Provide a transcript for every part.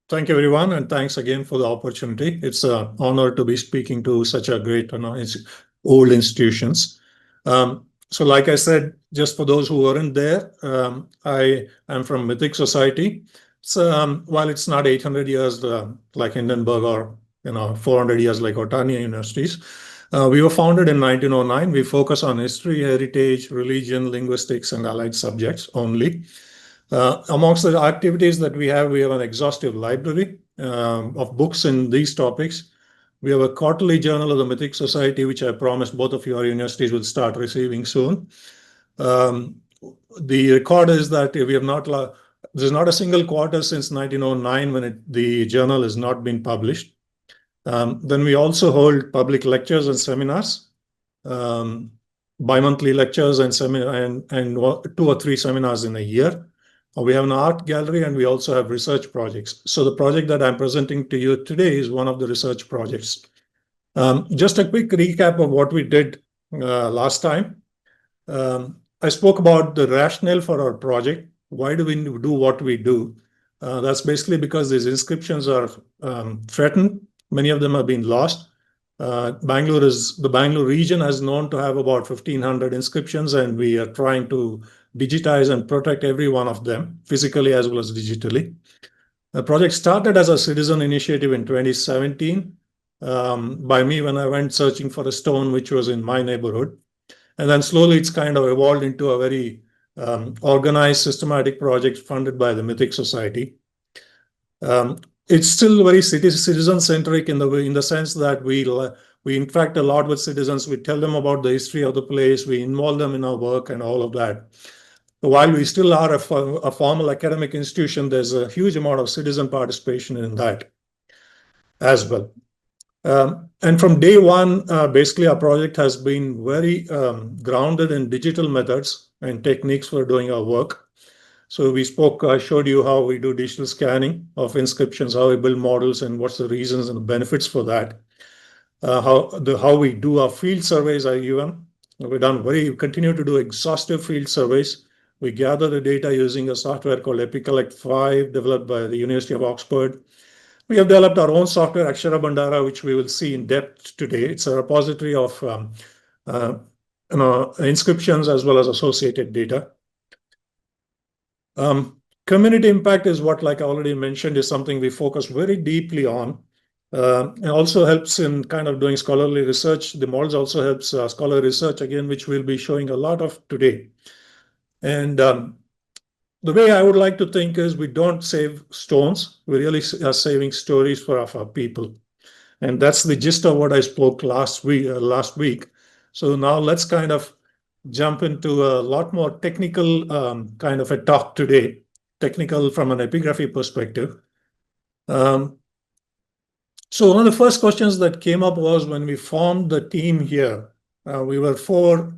Thank you, everyone, and thanks again for the opportunity. It's an honor to be speaking to such a great, old institutions. So, like I said, just for those who weren't there, I am from Mythic Society. So, while it's not 800 years like Hindenburg or 400 years like Otania universities, we were founded in 1909. We focus on history, heritage, religion, linguistics, and allied subjects only. Amongst the activities that we have an exhaustive library of books in these topics. We have a quarterly journal of the Mythic Society, which I promised both of your universities will start receiving soon. The record is that we have not, there's not a single quarter since 1909 when the journal has not been published. Then we also hold public lectures and seminars, bi-monthly lectures and 2 or 3 seminars in a year. We have an art gallery and we also have research projects. So the project that I'm presenting to you today is one of the research projects. Just a quick recap of what we did last time. I spoke about the rationale for our project. Why do we do what we do? That's basically because these inscriptions are threatened. Many of them have been lost. The Bangalore region is known to have about 1,500 inscriptions, and we are trying to digitize and protect every one of them, physically as well as digitally. The project started as a citizen initiative in 2017 by me when I went searching for a stone which was in my neighborhood. And then slowly it's kind of evolved into a very organized, systematic project funded by the Mythic Society. It's still very citizen-centric in the sense that we interact a lot with citizens. We tell them about the history of the place. We involve them in our work and all of that. While we still are a formal academic institution, there's a huge amount of citizen participation in that as well. And from day one, basically our project has been very grounded in digital methods and techniques for doing our work. So I showed you how we do digital scanning of inscriptions, how we build models and what's the reasons and the benefits for that. How we do our field surveys are even. We continue to do exhaustive field surveys. We gather the data using a software called Epigraphy 5, developed by the University of Oxford. We have developed our own software, Akshara Bhandara, which we will see in depth today. It's a repository of inscriptions as well as associated data. Community impact is what, like I already mentioned, is something we focus very deeply on. It also helps in kind of doing scholarly research. The models also helps scholarly research, again, which we'll be showing a lot of today. And the way I would like to think is we don't save stones. We really are saving stories for our people. And that's the gist of what I spoke last week. So now let's kind of jump into a lot more technical kind of a talk today, technical from an epigraphy perspective. So one of the first questions that came up was when we formed the team here, we were 4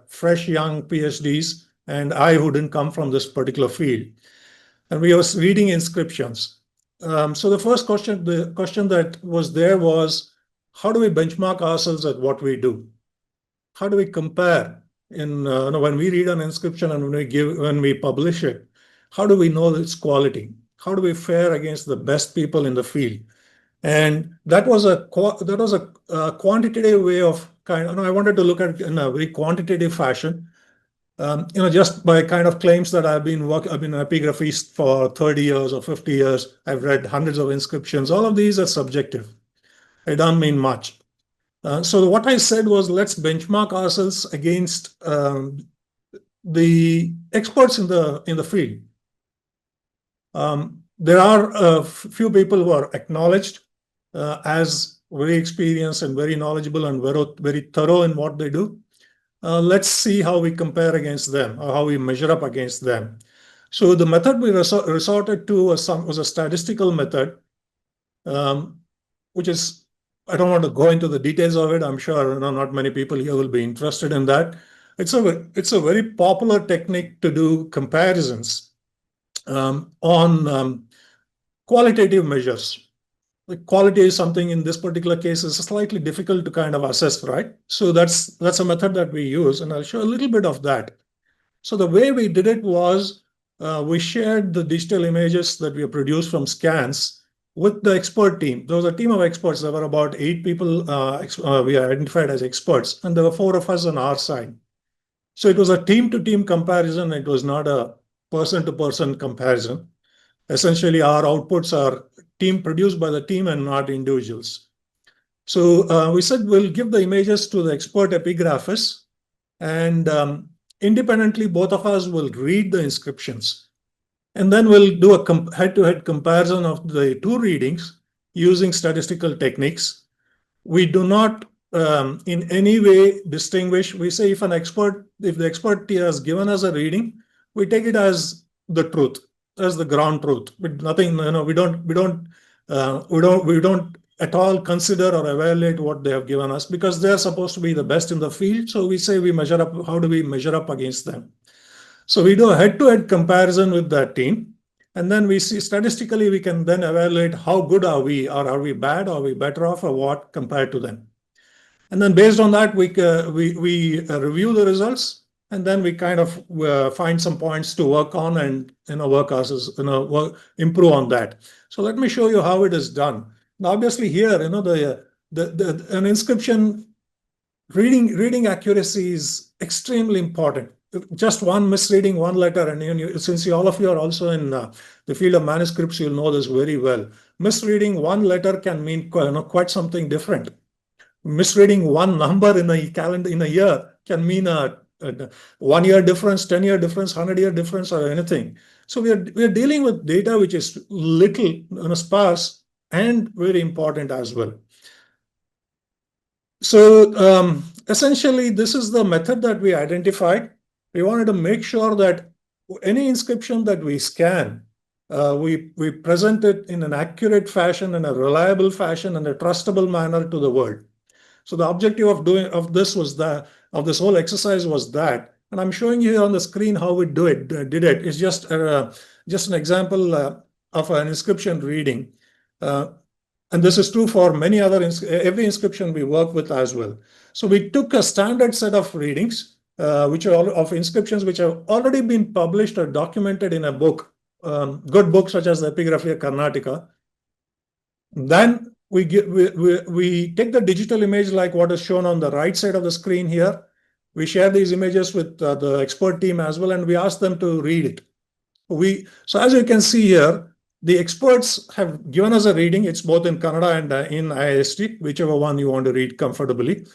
fresh young PhDs and I who didn't come from this particular field. And we were reading inscriptions. So the first question, the question that was there was, how do we benchmark ourselves at what we do? How do we compare when we read an inscription and when we publish it? How do we know its quality? How do we fare against the best people in the field? And that was a quantitative way of I wanted to look at it in a very quantitative fashion. Just by kind of claims that I've been an epigraphist for 30 years or 50 years. I've read hundreds of inscriptions. All of these are subjective. They don't mean much. So what I said was, let's benchmark ourselves against the experts in the field. There are a few people who are acknowledged as very experienced and very knowledgeable and very thorough in what they do. Let's see how we compare against them or how we measure up against them. So the method we resorted to was a statistical method, which is, I don't want to go into the details of it. I'm sure not many people here will be interested in that. It's a very popular technique to do comparisons on qualitative measures. The quality is something in this particular case is slightly difficult to kind of assess, right? So that's a method that we use, and I'll show a little bit of that. So the way we did it was we shared the digital images that we produced from scans with the expert team. There was a team of experts. There were about 8 people we identified as experts, and there were 4 of us on our side. So it was a team-to-team comparison. It was not a person-to-person comparison. Essentially, our outputs are team produced by the team and not individuals. So we said we'll give the images to the expert epigraphists, and independently, both of us will read the inscriptions. And then we'll do a head-to-head comparison of the 2 readings using statistical techniques. We do not in any way distinguish. We say if the expert has given us a reading, we take it as the truth, as the ground truth. With nothing, we don't at all consider or evaluate what they have given us, because they're supposed to be the best in the field. So we say we measure up. How do we measure up against them? So we do a head-to-head comparison with that team. And then we see statistically, we can then evaluate how good are we, or are we bad, or are we better off, or what compared to them. And then based on that, we review the results, and then we kind of find some points to work on and improve on that. So let me show you how it is done. Now, obviously here, an inscription reading accuracy is extremely important. Just one misreading one letter, and since all of you are also in the field of manuscripts, you'll know this very well. Misreading one letter can mean quite something different. Misreading one number in a year can mean a 1-year difference, 10-year difference, 100-year difference, or anything. So we are dealing with data which is little, sparse, and very important as well. So essentially, this is the method that we identified. We wanted to make sure that any inscription that we scan, we present it in an accurate fashion, in a reliable fashion, in a trustable manner to the world. So the objective of this whole exercise was that, and I'm showing you on the screen how we did it. It's just an example of an inscription reading. And this is true for many other every inscription we work with as well. So we took a standard set of readings, which are of inscriptions which have already been published or documented in a book, good books such as the Epigraphy of Karnataka. Then we take the digital image like what is shown on the right side of the screen here. We share these images with the expert team as well, and we ask them to read it. So as you can see here, the experts have given us a reading. It's both in Kannada and in IIST, whichever one you want to read comfortably.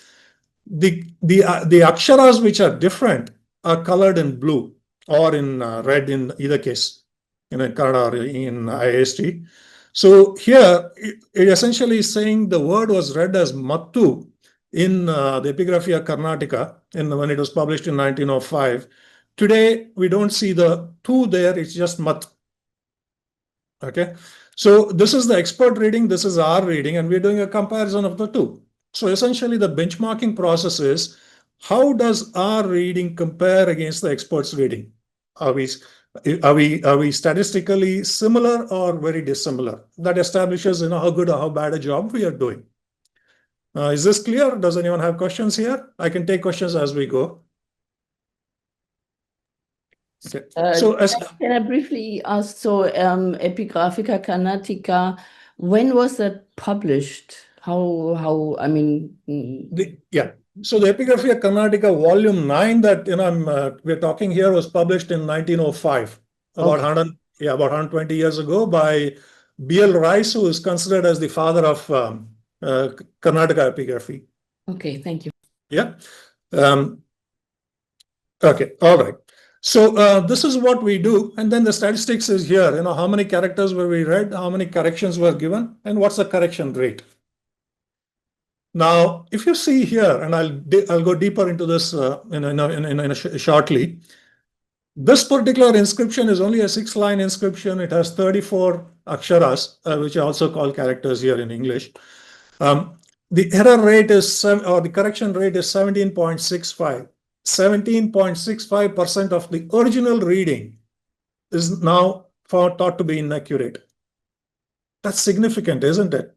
The aksharas which are different are colored in blue or in red in either case, in Kannada or in IIST. So here, it essentially is saying the word was read as Mattu in the Epigraphy of Karnataka when it was published in 1905. Today, we don't see the tu there, it's just mat. Okay, so this is the expert reading, this is our reading, and we're doing a comparison of the two. So essentially, the benchmarking process is, how does our reading compare against the expert's reading? Are we statistically similar or very dissimilar? That establishes how good or how bad a job we are doing. Is this clear? Does anyone have questions here? I can take questions as we go. Okay. Can I briefly ask, so Epigraphica Karnataka, when was that published? How I mean... So the Epigraphy of Karnataka Volume 9 that we're talking here was published in 1905, about 120 years ago, by B.L. Rice, who is considered as the father of Karnataka epigraphy. Okay, thank you. Yeah. Okay, all right. So this is what we do, and then the statistics is here. How many characters were we read, how many corrections were given, and what's the correction rate. Now, if you see here, and I'll go deeper into this shortly. This particular inscription is only a 6-line inscription. It has 34 aksharas, which are also called characters here in English. The error rate is, or the correction rate is 17.65. 17.65% of the original reading is now thought to be inaccurate. That's significant, isn't it?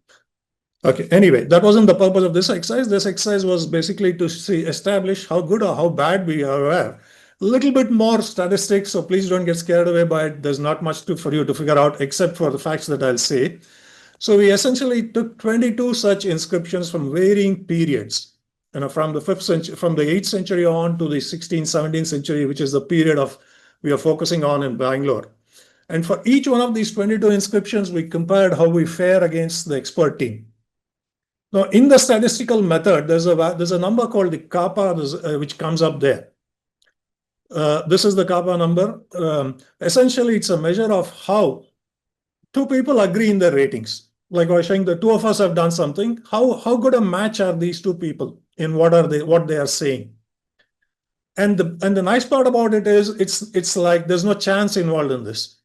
Okay, anyway, that wasn't the purpose of this exercise. This exercise was basically to establish how good or how bad we are. A little bit more statistics, so please don't get scared away by it. There's not much for you to figure out except for the facts that I'll say. So we essentially took 22 such inscriptions from varying periods, from the 5th century, from the 8th century on to the 16th, 17th century, which is the period of we are focusing on in Bangalore. And for each one of these 22 inscriptions, we compared how we fare against the expert team. Now, in the statistical method, there's a number called the kappa, which comes up there. This is the kappa number. Essentially, it's a measure of how two people agree in their ratings. Like I was saying, the two of us have done something. How good a match are these two people in what they are saying? And the nice part about it is it's like there's no chance involved in this.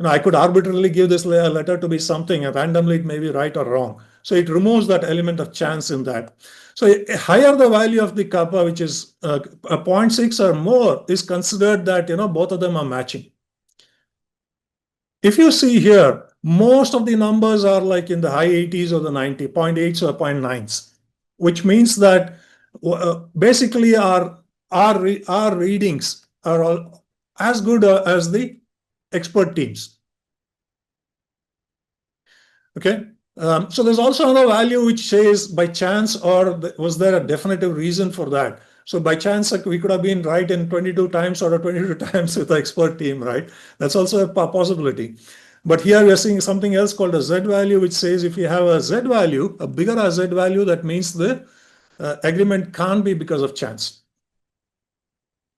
I could arbitrarily give this letter to be something, and randomly it may be right or wrong. So it removes that element of chance in that. So higher the value of the kappa, which is a 0.6 or more, is considered that both of them are matching. If you see here, most of the numbers are like in the high 80s or the 90, 0.8s or 0.9s, which means that basically our readings are all as good as the expert teams. Okay. So there's also another value which says by chance, or was there a definitive reason for that? So by chance, we could have been right in 22 times or 22 times with the expert team, right? That's also a possibility. But here we are seeing something else called a Z value, which says if you have a Z value, a bigger Z value, that means the agreement can't be because of chance.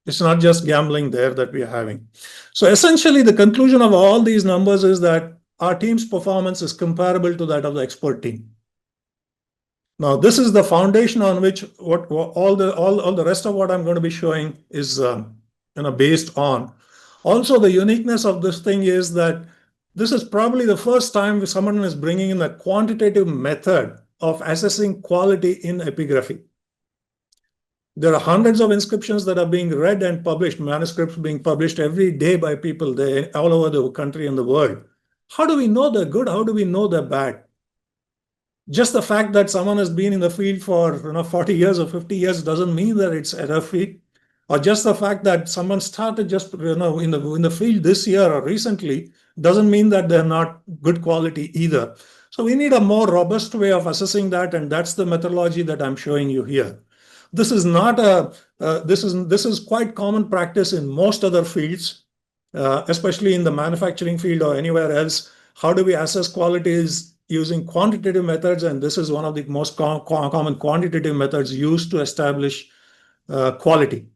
It's not just gambling there that we are having. So essentially, the conclusion of all these numbers is that our team's performance is comparable to that of the expert team. Now, this is the foundation on which all the rest of what I'm going to be showing is based on. Also, the uniqueness of this thing is that this is probably the first time someone is bringing in a quantitative method of assessing quality in epigraphy. There are hundreds of inscriptions that are being read and published, manuscripts being published every day by people all over the country and the world. How do we know they're good? How do we know they're bad? Just the fact that someone has been in the field for 40 years or 50 years doesn't mean that it's error-free. Or just the fact that someone started just in the field this year or recently doesn't mean that they're not good quality either. So we need a more robust way of assessing that, and that's the methodology that I'm showing you here. This is not this is quite common practice in most other fields, especially in the manufacturing field or anywhere else. How do we assess quality is using quantitative methods, and this is one of the most common quantitative methods used to establish quality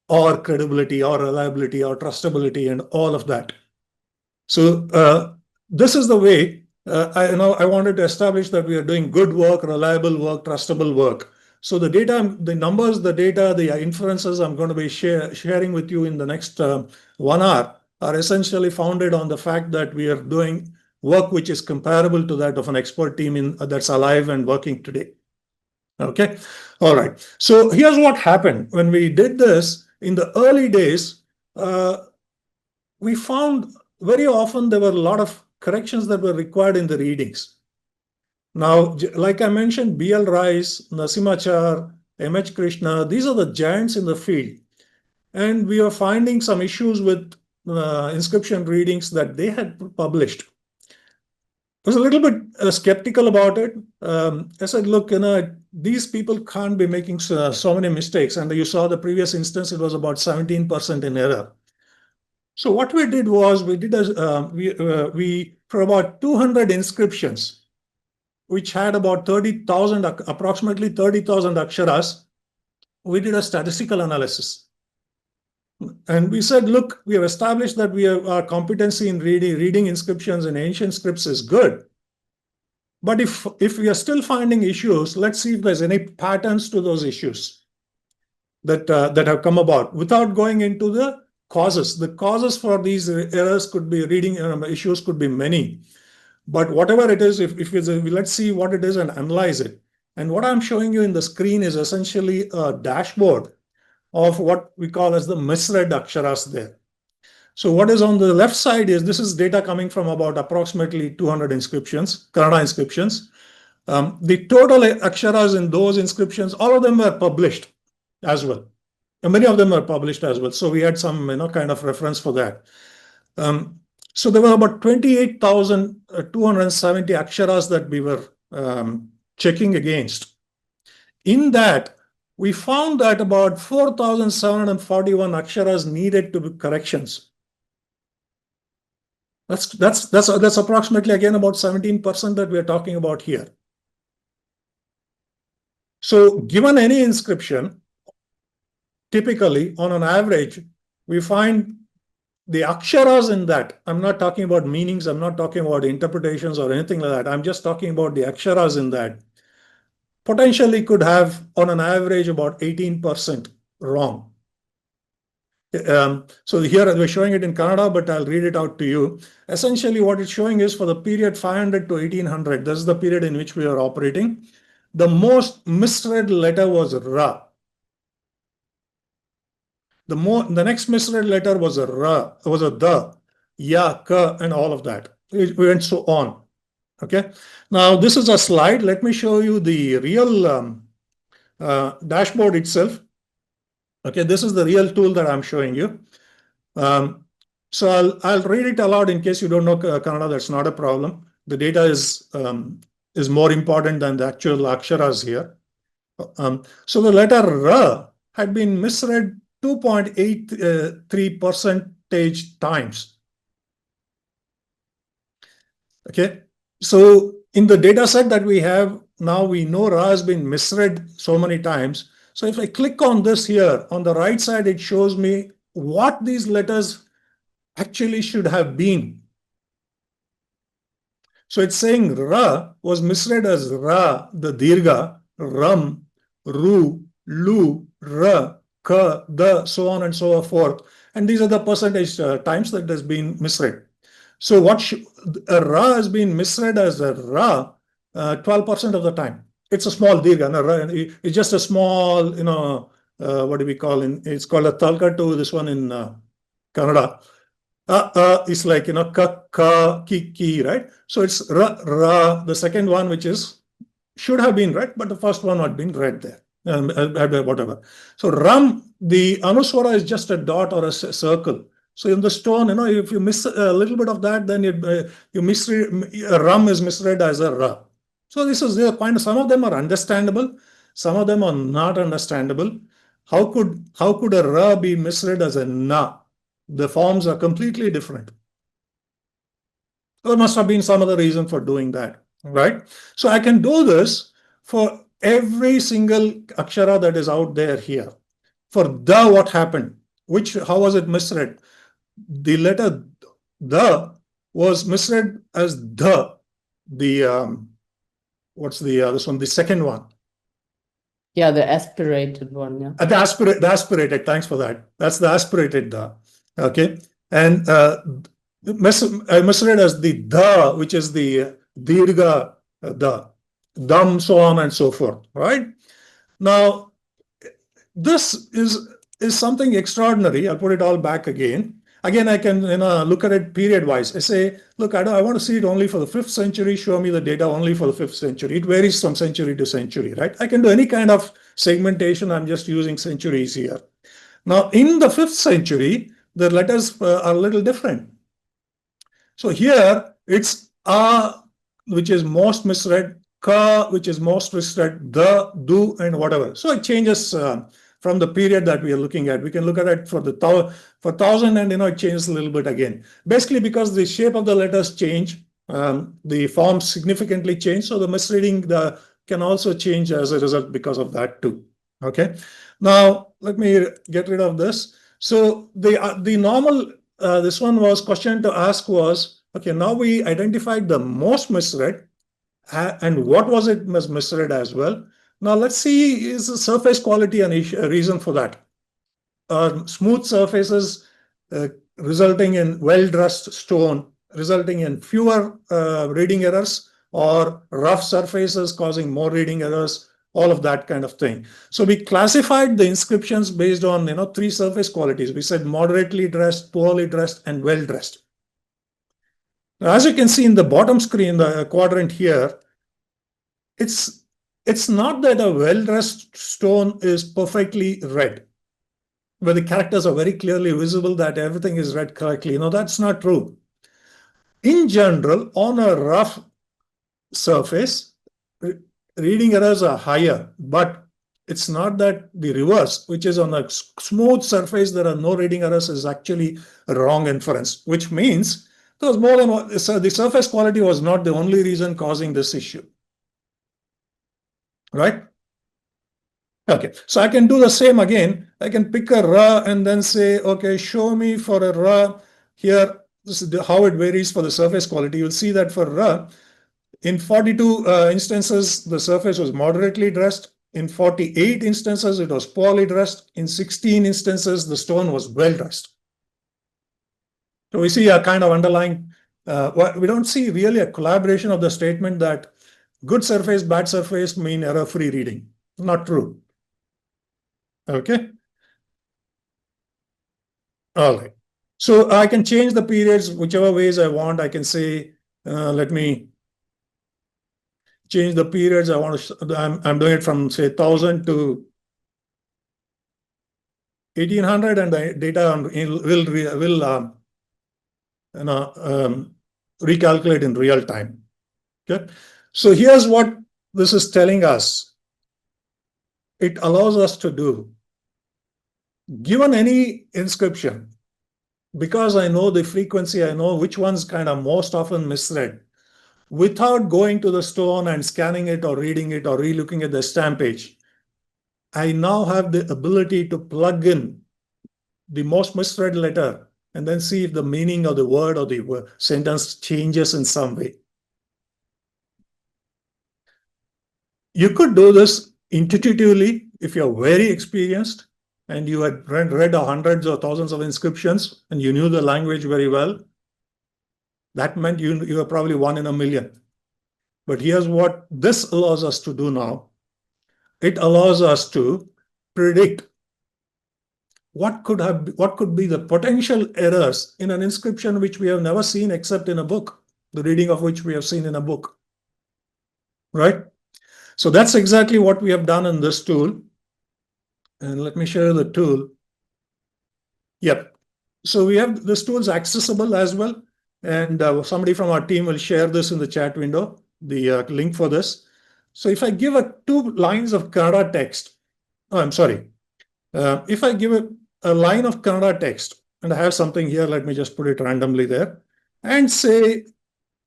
or credibility or reliability or trustability and all of that. So this is the way I wanted to establish that we are doing good work, reliable work, trustable work. So the data, the numbers, the data, the inferences I'm going to be sharing with you in the next 1 hour are essentially founded on the fact that we are doing work which is comparable to that of an expert team that's alive and working today. Okay. All right. So here's what happened. When we did this in the early days, we found very often there were a lot of corrections that were required in the readings. Now, like I mentioned, B.L. Rice, Nasimachar, M.H. Krishna, these are the giants in the field. And we are finding some issues with inscription readings that they had published. I was a little bit skeptical about it. I said, look, these people can't be making so many mistakes. And you saw the previous instance, it was about 17% in error. So what we did was we for about 200 inscriptions, which had about 30,000, approximately 30,000 aksharas, we did a statistical analysis. And we said, look, we have established that our competency in reading inscriptions in ancient scripts is good. But if we are still finding issues, let's see if there's any patterns to those issues that have come about without going into the causes. The causes for these errors could be reading issues could be many. But whatever it is, let's see what it is and analyze it. And what I'm showing you in the screen is essentially a dashboard of what we call as the misread aksharas there. So what is on the left side is this is data coming from about approximately 200 inscriptions, Kannada inscriptions. The total aksharas in those inscriptions, all of them were published as well. And many of them were published as well. So we had some kind of reference for that. So there were about 28,270 aksharas that we were checking against. In that, we found that about 4,741 aksharas needed to be corrections. That's approximately, again, about 17% that we are talking about here. So given any inscription, typically, on an average, we find the aksharas in that. I'm not talking about meanings, I'm not talking about interpretations or anything like that. I'm just talking about the aksharas in that. Potentially could have, on an average, about 18% wrong. So here we're showing it in Kannada, but I'll read it out to you. Essentially, what it's showing is for the period 500 to 1800, this is the period in which we are operating. The most misread letter was Ra. The next misread letter was a Ra, was a the, ya, ka, and all of that. It went so on. Okay. Now this is a slide. Let me show you the real dashboard itself. Okay, this is the real tool that I'm showing you. So I'll read it aloud in case you don't know Kannada. That's not a problem. The data is more important than the actual aksharas here. So the letter Ra had been misread 2.83 percentage times. Okay, so in the data set that we have now, we know Ra has been misread so many times. So if I click on this here, on the right side, it shows me what these letters actually should have been. So it's saying Ra was misread as Ra, the Dirgha, Ram, Ru, Lu, Ra, Ka, the, so on and so forth. And these are the percentage times that has been misread. So a Ra has been misread as a Ra 12% of the time. It's a small Dirgha. It's just a small, what do we call it? It's called a Talka to this one in Kannada. Is like, ka, ka, ki, right? So it's ra, ra, the second one, which should have been read, but the first one had been read there, whatever. So ram, the anuswara is just a dot or a circle. So in the stone, if you miss a little bit of that, then you misread, ram is misread as a ra. So this is the point. Some of them are understandable, some of them are not understandable. How could a ra be misread as a na? The forms are completely different. There must have been some other reason for doing that, right? So I can do this for every single akshara that is out there here. For the, what happened? How was it misread? The letter the was misread as what's this one? The second one. Yeah, the aspirated one. Yeah. The aspirated. Thanks for that. That's the aspirated the. Okay, and misread as the, which is the dirgha, the dam, so on and so forth. Right now, this is something extraordinary. I'll put it all back again. Again, I can look at it period wise. I say, look, I want to see it only for the 5th century. Show me the data only for the 5th century. It varies from century to century, right? I can do any kind of segmentation. I'm just using centuries here. Now, in the 5th century, the letters are a little different. So here it's a, which is most misread, ka, which is most misread, the, do, and whatever. So it changes from the period that we are looking at. We can look at it for 1,000, and it changes a little bit again. Basically, because the shape of the letters change, the forms significantly change. So the misreading can also change as a result because of that too. Okay. Now let me get rid of this. So the normal this one was question to ask was, okay, now we identified the most misread and what was it misread as well. Now let's see, is the surface quality a reason for that? Smooth surfaces resulting in well-dressed stone, resulting in fewer reading errors, or rough surfaces causing more reading errors, all of that kind of thing. So we classified the inscriptions based on 3 surface qualities. We said moderately dressed, poorly dressed, and well dressed. Now, as you can see in the bottom screen, the quadrant here, it's not that a well dressed stone is perfectly read, where the characters are very clearly visible, that everything is read correctly. No, that's not true. In general, on a rough surface, reading errors are higher, but it's not that the reverse, which is on a smooth surface, there are no reading errors, is actually a wrong inference, which means there was more than one, so the surface quality was not the only reason causing this issue. Right? Okay, so I can do the same again. I can pick a ra and then say, okay, show me for a ra here. This is how it varies for the surface quality. You'll see that for ra, in 42 instances, the surface was moderately dressed. In 48 instances, it was poorly dressed. In 16 instances, the stone was well dressed. So we see a kind of underlying, we don't see really a collaboration of the statement that good surface, bad surface mean error-free reading. Not true. Okay. All right. So I can change the periods whichever ways I want. I can say, let me change the periods. I want to, I'm doing it from say 1000 to 1800, and the data will recalculate in real time. Okay. So here's what this is telling us. It allows us to do, given any inscription, because I know the frequency, I know which one's kind of most often misread, without going to the stone and scanning it or reading it or relooking at the stamp page, I now have the ability to plug in the most misread letter and then see if the meaning of the word or the sentence changes in some way. You could do this intuitively if you're very experienced and you had read hundreds or thousands of inscriptions and you knew the language very well. That meant you were probably one in a million. But here's what this allows us to do now. It allows us to predict what could be the potential errors in an inscription which we have never seen except in a book, the reading of which we have seen in a book. Right? So that's exactly what we have done in this tool. And let me show you the tool. Yep. So we have this tool is accessible as well. And somebody from our team will share this in the chat window, the link for this. So if I give 2 lines of Kannada text, I'm sorry. If I give a line of Kannada text, and I have something here, let me just put it randomly there, and say,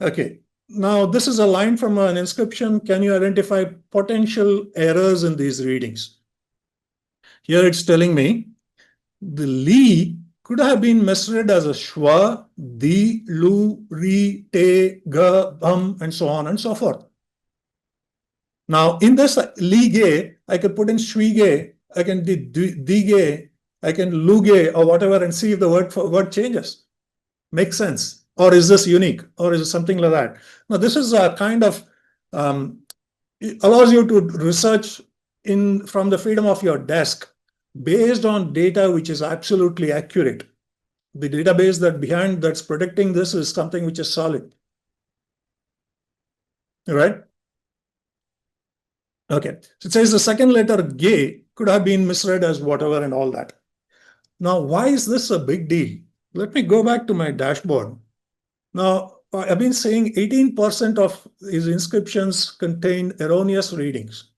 okay, now this is a line from an inscription. Can you identify potential errors in these readings? Here it's telling me the li could have been misread as a shwa, di, lu, ri, te, ga, bam, and so on and so forth. Now, in this lige, I could put in shwige, I can dige, I can luge, or whatever, and see if the word changes. Makes sense. Or is this unique? Or is it something like that? Now, this is a kind of it allows you to research from the freedom of your desk based on data which is absolutely accurate. The database that's predicting this is something which is solid. Right? Okay. So it says the second letter ge could have been misread as whatever and all that. Now, why is this a big deal? Let me go back to my dashboard. Now, I've been saying 18% of these inscriptions contain erroneous readings.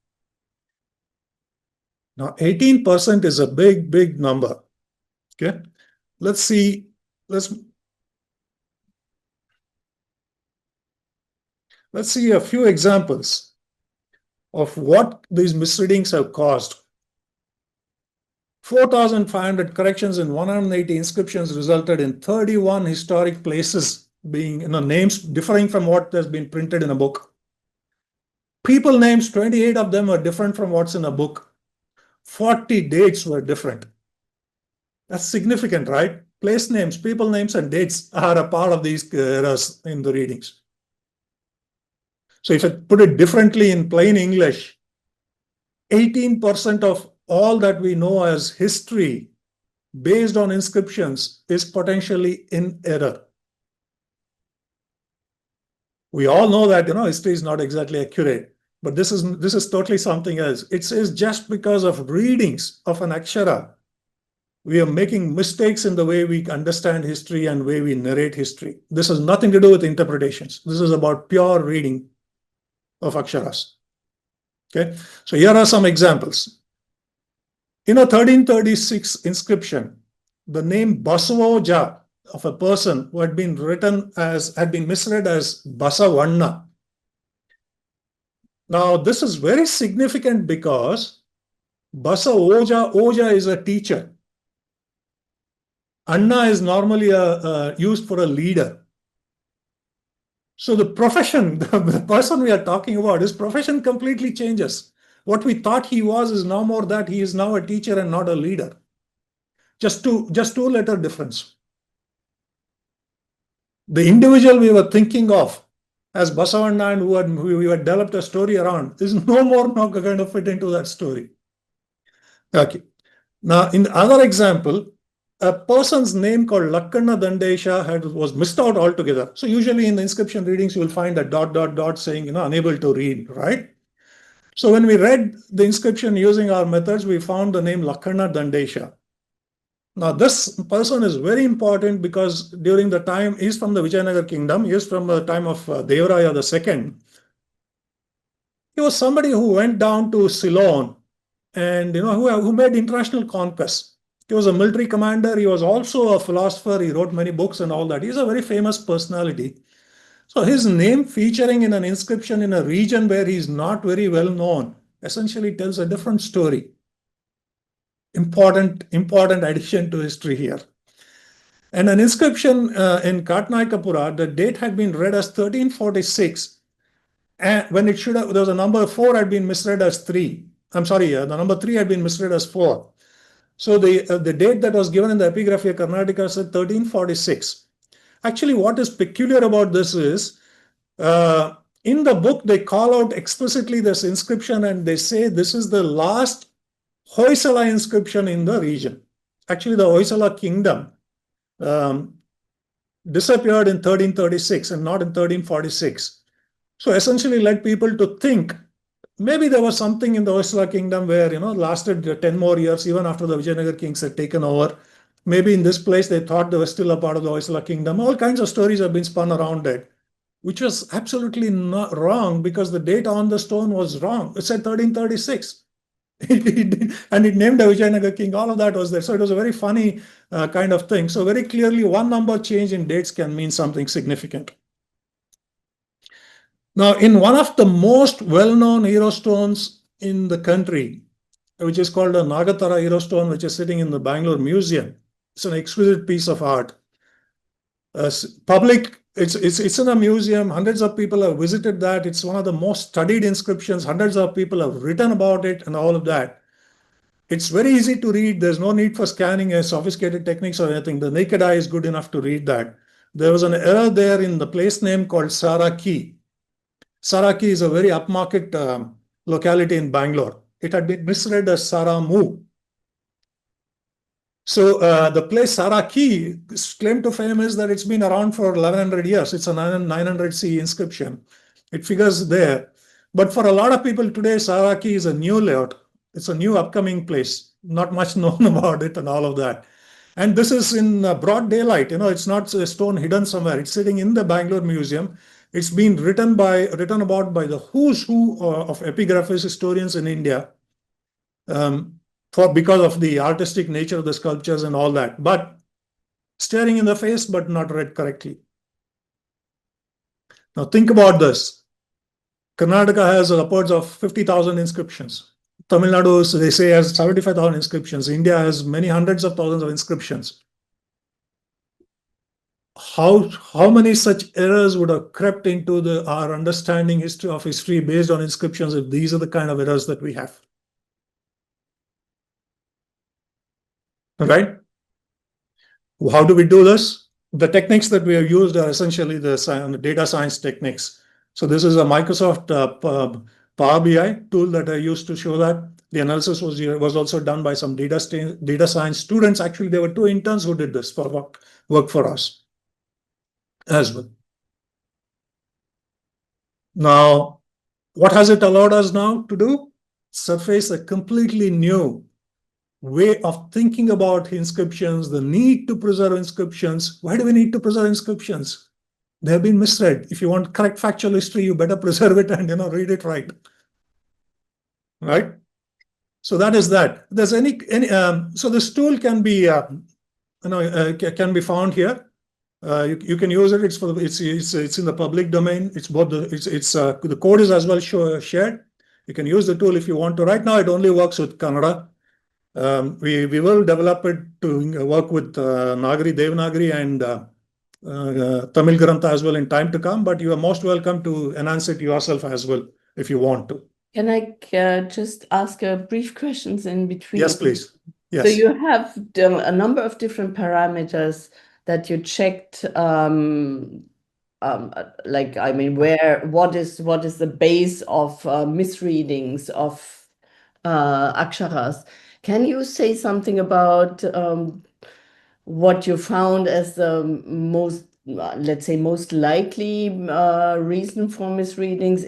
Now, 18% is a big, big number. Okay. Let's see. Let's see a few examples of what these misreadings have caused. 4,500 corrections in 180 inscriptions resulted in 31 historic places being, names differing from what has been printed in a book. People names, 28 of them were different from what's in a book. 40 dates were different. That's significant, right? Place names, people names, and dates are a part of these errors in the readings. So if I put it differently in plain English, 18% of all that we know as history based on inscriptions is potentially in error. We all know that history is not exactly accurate, but this is totally something else. It says just because of readings of an akshara, we are making mistakes in the way we understand history and way we narrate history. This has nothing to do with interpretations. This is about pure reading of aksharas. Okay, so here are some examples. In a 1336 inscription, the name Basavoja of a person who had been misread as Basavanna. Now, this is very significant because Oja is a teacher. Anna is normally used for a leader. So the profession, the person we are talking about, his profession completely changes. What we thought he was is no more that he is now a teacher and not a leader. Just two letter difference. The individual we were thinking of as Basavanna and who we had developed a story around is no more now going to fit into that story. Okay. Now, in the other example, a person's name called Lakkanna Dandesha was missed out altogether. So usually in the inscription readings, you will find a dot, dot, dot saying, unable to read, right? So when we read the inscription using our methods, we found the name Lakkanna Dandesha. Now, this person is very important because during the time, he's from the Vijayanagar kingdom, he is from the time of Devaraya II. He was somebody who went down to Ceylon and who made international conquests. He was a military commander. He was also a philosopher. He wrote many books and all that. He's a very famous personality. So his name featuring in an inscription in a region where he's not very well known essentially tells a different story. Important addition to history here. And an inscription in Katnaikapura, the date had been read as 1346, and when it should have, there was a number 4 had been misread as 3. I'm sorry, the number 3 had been misread as 4. So the date that was given in the Epigraphy of Karnataka said 1346. Actually, what is peculiar about this is, in the book, they call out explicitly this inscription and they say this is the last Hoysala inscription in the region. Actually, the Hoysala kingdom disappeared in 1336 and not in 1346. So essentially led people to think maybe there was something in the Hoysala kingdom where, lasted 10 more years, even after the Vijayanagar kings had taken over. Maybe in this place, they thought they were still a part of the Hoysala kingdom. All kinds of stories have been spun around it, which was absolutely not wrong because the date on the stone was wrong. It said 1336. And it named a Vijayanagar king. All of that was there. So it was a very funny kind of thing. So very clearly, one number change in dates can mean something significant. Now, in one of the most well-known hero stones in the country, which is called a Nagatara hero stone, which is sitting in the Bangalore Museum, it's an exquisite piece of art. It's in a museum. Hundreds of people have visited that. It's one of the most studied inscriptions. Hundreds of people have written about it and all of that. It's very easy to read. There's no need for scanning a sophisticated techniques or anything. The naked eye is good enough to read that. There was an error there in the place name called Saraki. Saraki is a very upmarket locality in Bangalore. It had been misread as Saramu. So the place Saraki, claim to fame is that it's been around for 1100 years. It's a 900 C inscription. It figures there. But for a lot of people today, Saraki is a new layout. It's a new upcoming place. Not much known about it and all of that. And this is in broad daylight. It's not a stone hidden somewhere. It's sitting in the Bangalore Museum. It's been written about by the who's who of epigraphist historians in India. Because of the artistic nature of the sculptures and all that, but staring in the face, but not read correctly. Now think about this. Karnataka has upwards of 50,000 inscriptions. Tamil Nadu, they say, has 75,000 inscriptions. India has many hundreds of thousands of inscriptions. How many such errors would have crept into our understanding of history based on inscriptions if these are the kind of errors that we have? Right? How do we do this? The techniques that we have used are essentially the data science techniques. So this is a Microsoft Power BI tool that I used to show that. The analysis was also done by some data science students. Actually, there were 2 interns who did this for work for us as well. Now, what has it allowed us now to do? Surface a completely new way of thinking about inscriptions, the need to preserve inscriptions. Why do we need to preserve inscriptions? They have been misread. If you want correct factual history, you better preserve it and read it right. Right? So that is that. There's so this tool can be can be found here. You can use it. It's in the public domain. It's both the code is as well shared. You can use the tool if you want to. Right now, it only works with Kannada. We will develop it to work with Nagari, Devanagari, and Tamil Grantha as well in time to come. But you are most welcome to enhance it yourself as well if you want to. Can I just ask brief questions in between? Yes, please. Yes. So you have a number of different parameters that you checked. What is the base of misreadings of aksharas? Can you say something about what you found as the most, let's say, most likely reason for misreadings?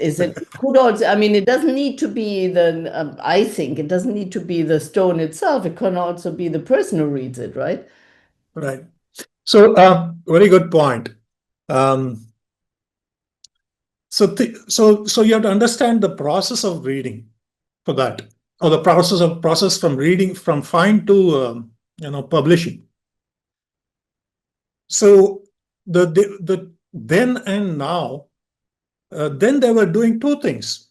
Could also, it doesn't need to be I think it doesn't need to be the stone itself. It can also be the person who reads it, right? Right. So, very good point. So you have to understand the process of reading for that, or the process from reading, from find to publishing. So the then and now, then they were doing two things.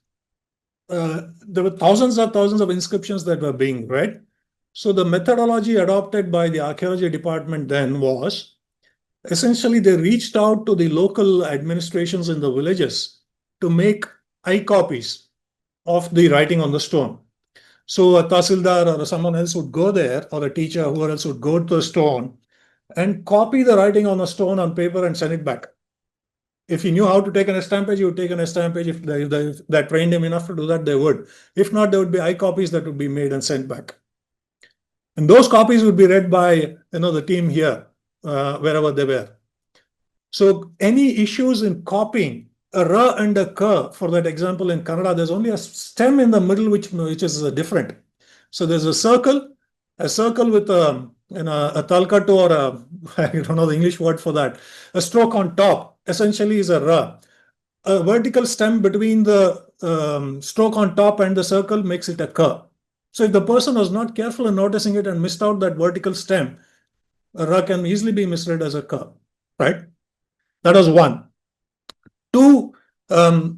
There were thousands of inscriptions that were being read. So the methodology adopted by the archaeology department then was essentially they reached out to the local administrations in the villages to make eye copies of the writing on the stone. So a tahsildar or someone else would go there, or a teacher, whoever else would go to the stone and copy the writing on a stone on paper and send it back. If he knew how to take an estampage, he would take an estampage. If they trained him enough to do that, they would. If not, there would be eye copies that would be made and sent back. And those copies would be read by the team here, wherever they were. So any issues in copying a r and a k, for that example in Kannada, there's only a stem in the middle which is different. So there's a circle with a talkatu, or I don't know the English word for that. A stroke on top essentially is a r. A vertical stem between the stroke on top and the circle makes it a k. So if the person was not careful in noticing it and missed out that vertical stem, a r can easily be misread as a k, right? That was one. Two, the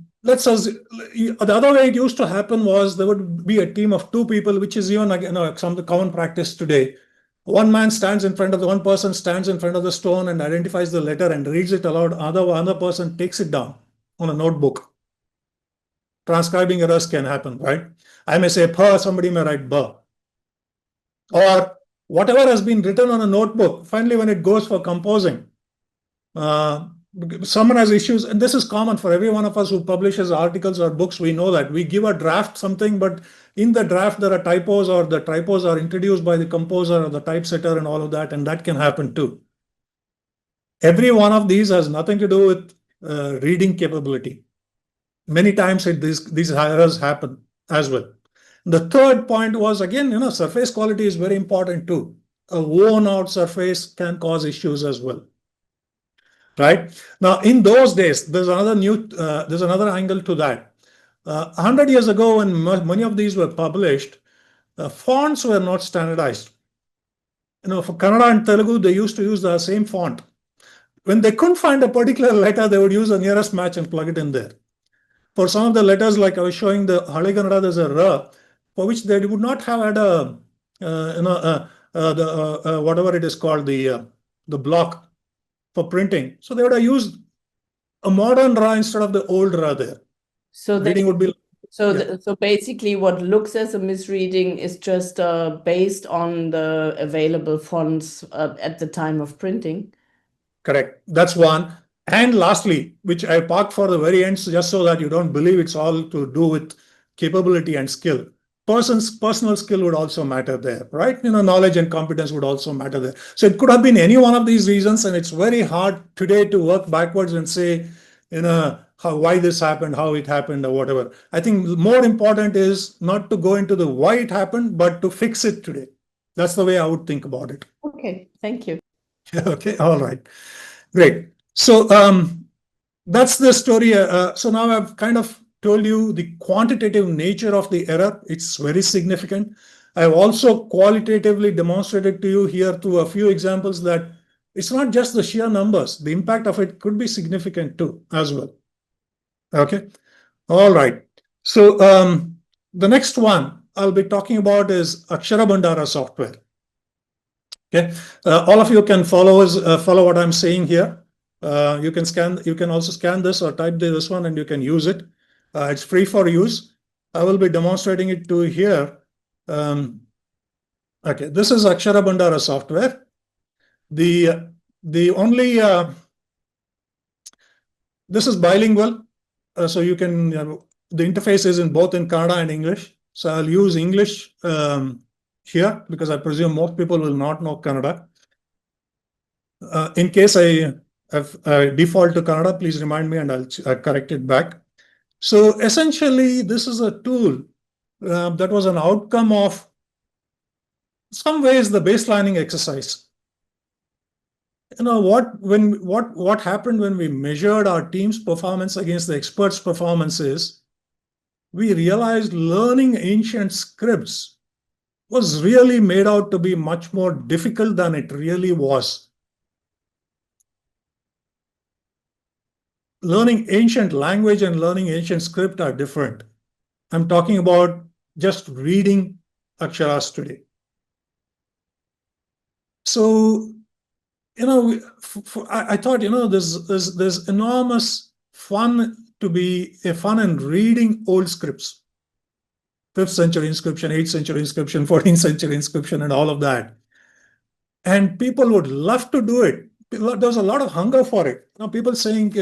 other way it used to happen was there would be a team of two people, which is even some of the common practice today. One person stands in front of the stone and identifies the letter and reads it aloud. Another person takes it down on a notebook. Transcribing errors can happen, right? I may say pa, somebody may write ba. Or whatever has been written on a notebook, finally when it goes for composing, someone has issues, and this is common for every one of us who publishes articles or books. We know that we give a draft something, but in the draft there are typos, or the typos are introduced by the composer or the typesetter and all of that, and that can happen too. Every one of these has nothing to do with reading capability. Many times these errors happen as well. The third point was, again, surface quality is very important too. A worn out surface can cause issues as well. Right? Now, in those days, there's another angle to that. 100 years ago, when many of these were published, fonts were not standardized. For Kannada and Telugu, they used to use the same font. When they couldn't find a particular letter, they would use the nearest match and plug it in there. For some of the letters, like I was showing the Hale Kannada, there's a R, for which they would not have had whatever it is called, the block for printing. So they would have used a modern RA instead of the old RA there. So reading would be. So basically, what looks as a misreading is just based on the available fonts at the time of printing. Correct. That's one. And lastly, which I parked for the very end, just so that you don't believe it's all to do with capability and skill. Personal skill would also matter there, right? Knowledge and competence would also matter there. So it could have been any one of these reasons, and it's very hard today to work backwards and say, why this happened, how it happened, or whatever. I think more important is not to go into the why it happened, but to fix it today. That's the way I would think about it. Okay, thank you. Okay, all right, great. So that's the story. So now I've kind of told you the quantitative nature of the error. It's very significant. I've also qualitatively demonstrated to you here through a few examples that it's not just the sheer numbers. The impact of it could be significant too, as well. Okay, all right. So the next one I'll be talking about is Akshara Bhandara software. Okay, all of you can follow what I'm saying here. You can also scan this or type this one and you can use it. It's free for use. I will be demonstrating it to here. Okay, this is Akshara Bhandara software. The only this is bilingual, so you can the interface is in both in Kannada and English. So I'll use English here because I presume most people will not know Kannada. In case I default to Kannada, please remind me and I'll correct it back. So essentially, this is a tool that was an outcome of some ways the baselining exercise. What happened when we measured our team's performance against the experts' performances, we realized learning ancient scripts was really made out to be much more difficult than it really was. Learning ancient language and learning ancient script are different. I'm talking about just reading aksharas today. So, I thought, there's enormous fun in reading old scripts. 5th century inscription, 8th century inscription, 14th century inscription, and all of that. And people would love to do it. There's a lot of hunger for it. People saying,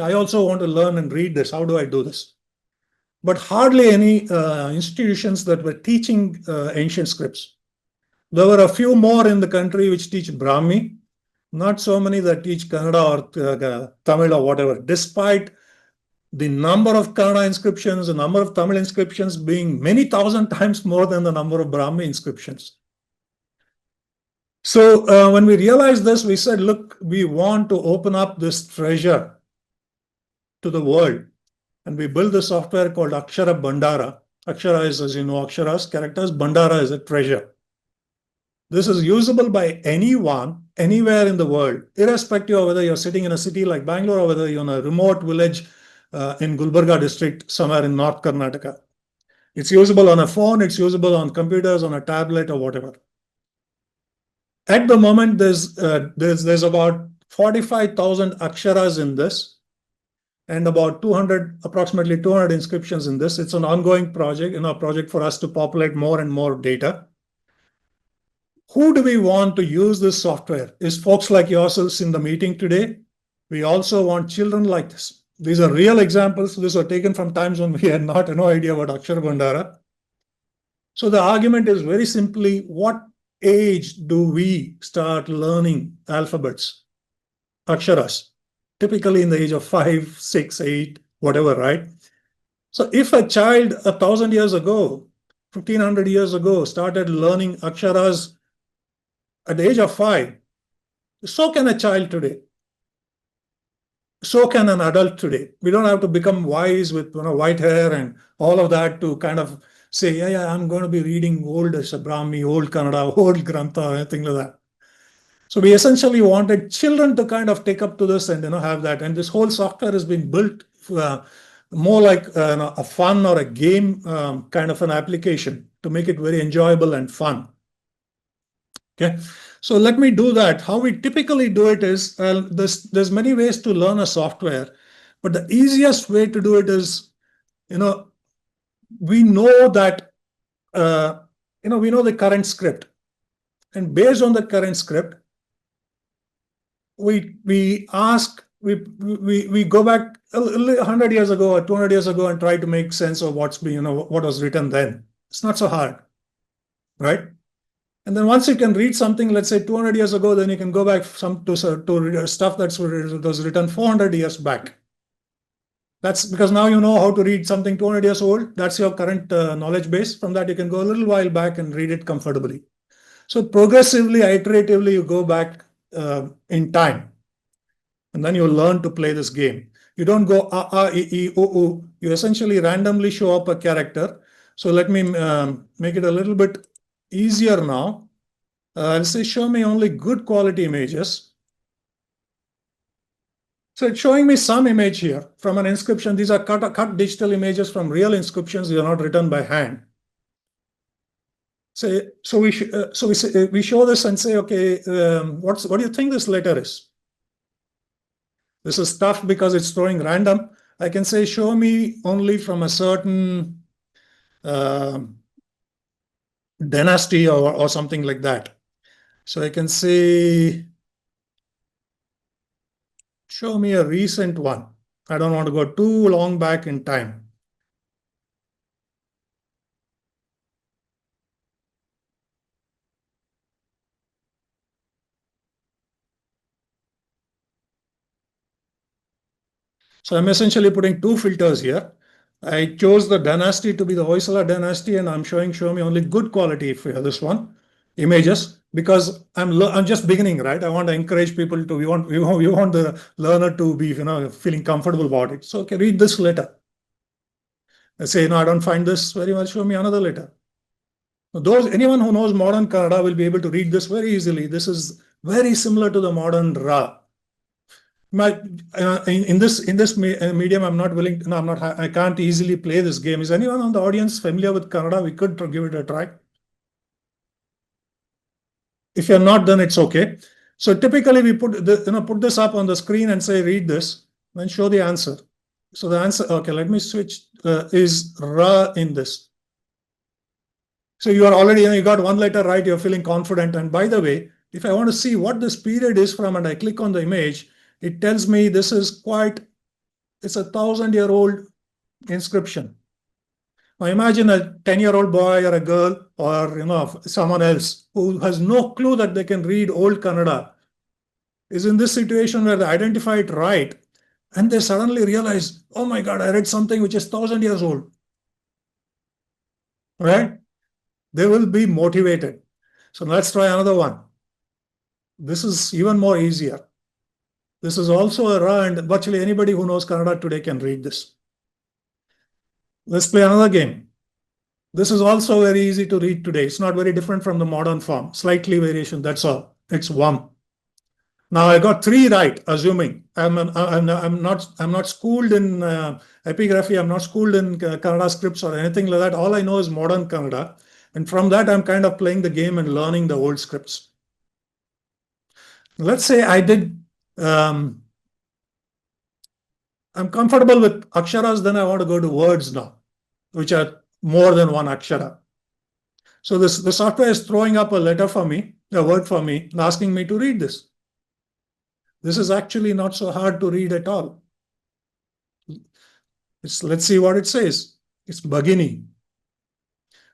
I also want to learn and read this. How do I do this? But hardly any institutions that were teaching ancient scripts. There were a few more in the country which teach Brahmi, not so many that teach Kannada or Tamil or whatever, despite the number of Kannada inscriptions, the number of Tamil inscriptions being many thousand times more than the number of Brahmi inscriptions. So when we realized this, we said, look, we want to open up this treasure to the world. And we built the software called Akshara Bhandara. Akshara is, as you know, Aksharas, characters. Bhandara is a treasure. This is usable by anyone, anywhere in the world, irrespective of whether you're sitting in a city like Bangalore or whether you're in a remote village in Gulbarga district, somewhere in North Karnataka. It's usable on a phone, it's usable on computers, on a tablet or whatever. At the moment, there's about 45,000 aksharas in this and about approximately 200 inscriptions in this. It's an ongoing project, a project for us to populate more and more data. Who do we want to use this software? Is folks like yourselves in the meeting today. We also want children like this. These are real examples. These were taken from times when we had no idea about Akshara Bhandara. So the argument is very simply, what age do we start learning alphabets, aksharas? Typically in the age of 5, 6, 8, whatever, right? So if a child 1,000 years ago, 1,500 years ago, started learning aksharas at the age of 5, so can a child today. So can an adult today. We don't have to become wise with white hair and all of that to kind of say, yeah, I'm going to be reading old Brahmi, old Kannada, old Grantha, anything like that. So we essentially wanted children to kind of take up to this and have that. And this whole software has been built more like a fun or a game kind of an application to make it very enjoyable and fun. Okay, so let me do that. How we typically do it is there's many ways to learn a software, but the easiest way to do it is we know that we know the current script, and based on the current script, we go back 100 years ago or 200 years ago and try to make sense of what was written then. It's not so hard, right? And then once you can read something, let's say 200 years ago, then you can go back to stuff that was written 400 years back. That's because now you know how to read something 200 years old. That's your current knowledge base. From that, you can go a little while back and read it comfortably. So progressively, iteratively, you go back in time, and then you learn to play this game. You don't go e, o. You essentially randomly show up a character. So let me make it a little bit easier now. I'll say show me only good quality images. So it's showing me some image here from an inscription. These are cut digital images from real inscriptions. They are not written by hand. So we show this and say, okay, what do you think this letter is? This is tough because it's throwing random. I can say, show me only from a certain dynasty or something like that. So I can say, show me a recent one. I don't want to go too long back in time. So I'm essentially putting two filters here. I chose the dynasty to be the Hoysala dynasty, and I'm showing show me only good quality for this one images, because I'm just beginning, right? I want to encourage people to we want the learner to be feeling comfortable about it. So okay, read this letter. I say no, I don't find this very well. Show me another letter. Anyone who knows modern Kannada will be able to read this very easily. This is very similar to the modern Ra. In this medium, I'm not willing. No, I'm not. I can't easily play this game. Is anyone on the audience familiar with Kannada? We could give it a try. If you're not, then it's okay. So typically, we put this up on the screen and say, read this, then show the answer. So the answer, okay, let me switch. Is Ra in this? So you are already, you got one letter right. You're feeling confident. And by the way, if I want to see what this period is from, and I click on the image, it tells me this is it's a 1,000-year-old inscription. Now imagine a 10-year-old boy or a girl or someone else who has no clue that they can read old Kannada is in this situation where they identify it right, and they suddenly realize, oh my God, I read something which is 1,000 years old. Right? They will be motivated. So let's try another one. This is even more easier. This is also a Ra, and virtually anybody who knows Kannada today can read this. Let's play another game. This is also very easy to read today. It's not very different from the modern form. Slightly variation, that's all. It's one. Now I got three right, assuming I'm not schooled in epigraphy. I'm not schooled in Kannada scripts or anything like that. All I know is modern Kannada, and from that I'm kind of playing the game and learning the old scripts. Let's say I did. I'm comfortable with aksharas. Then I want to go to words now, which are more than one akshara. So the software is throwing up a letter for me, a word for me, and asking me to read this. This is actually not so hard to read at all. Let's see what it says. It's Bhagini.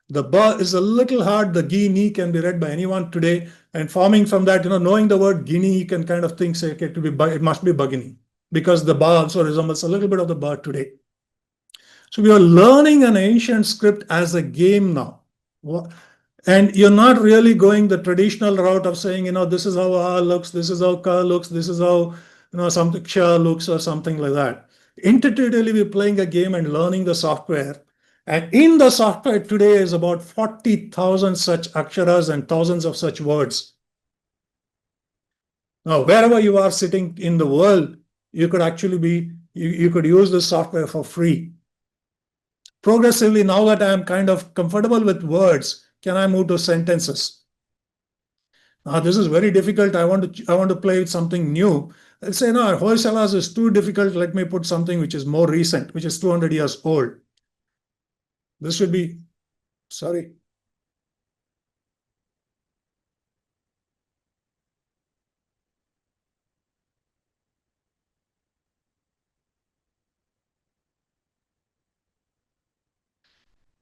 The ba is a little hard. The gi, ni can be read by anyone today. And forming from that, knowing the word gini, you can kind of think, say, okay, it must be Bhagini, because the ba also resembles a little bit of the ba today. So we are learning an ancient script as a game now. And you're not really going the traditional route of saying, this is how A looks, this is how Ka looks, this is how, something Ksha looks or something like that. Intuitively, we're playing a game and learning the software. And in the software today is about 40,000 such aksharas and thousands of such words. Now, wherever you are sitting in the world, you could actually you could use this software for free. Progressively, now that I'm kind of comfortable with words, can I move to sentences? Now, this is very difficult. I want to play with something new. Let's say, no, Hoysalas is too difficult. Let me put something which is more recent, which is 200 years old. This should be, sorry.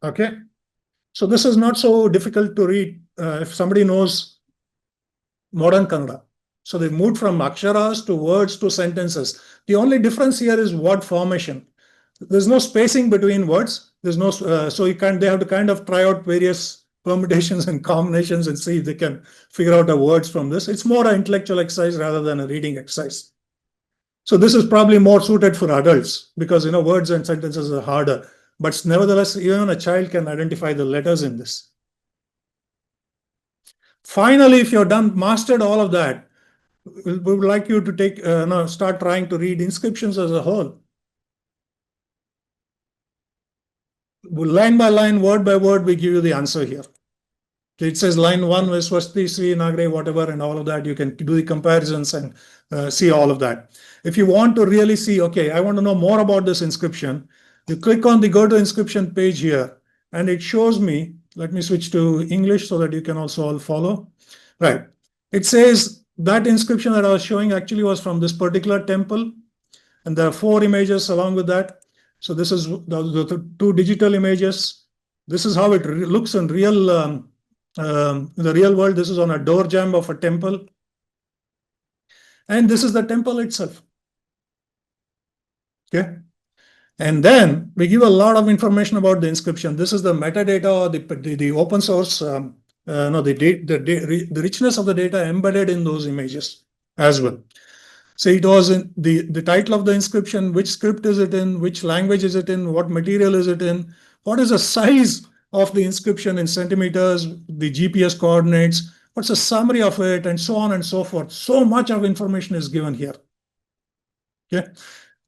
Okay. So this is not so difficult to read if somebody knows modern Kannada. So they moved from aksharas to words to sentences. The only difference here is word formation. There's no spacing between words. There's no, so they have to kind of try out various permutations and combinations and see if they can figure out the words from this. It's more an intellectual exercise rather than a reading exercise. So this is probably more suited for adults because words and sentences are harder. But nevertheless, even a child can identify the letters in this. Finally, if you're done, mastered all of that, we would like you to take, start trying to read inscriptions as a whole. Line by line, word by word, we give you the answer here. It says line 1 was Swasti, Sri, Nagre, whatever, and all of that. You can do the comparisons and see all of that. If you want to really see, okay, I want to know more about this inscription, you click on the go to inscription page here, and it shows me, let me switch to English so that you can also all follow. Right. It says that inscription that I was showing actually was from this particular temple, and there are 4 images along with that. So this is the 2 digital images. This is how it looks in real in the real world. This is on a door jamb of a temple. And this is the temple itself. Okay. And then we give a lot of information about the inscription. This is the metadata or the open source, the richness of the data embedded in those images as well. So it was in the title of the inscription, which script is it in, which language is it in, what material is it in, what is the size of the inscription in centimeters, the GPS coordinates, what's a summary of it, and so on and so forth. So much of information is given here. Okay.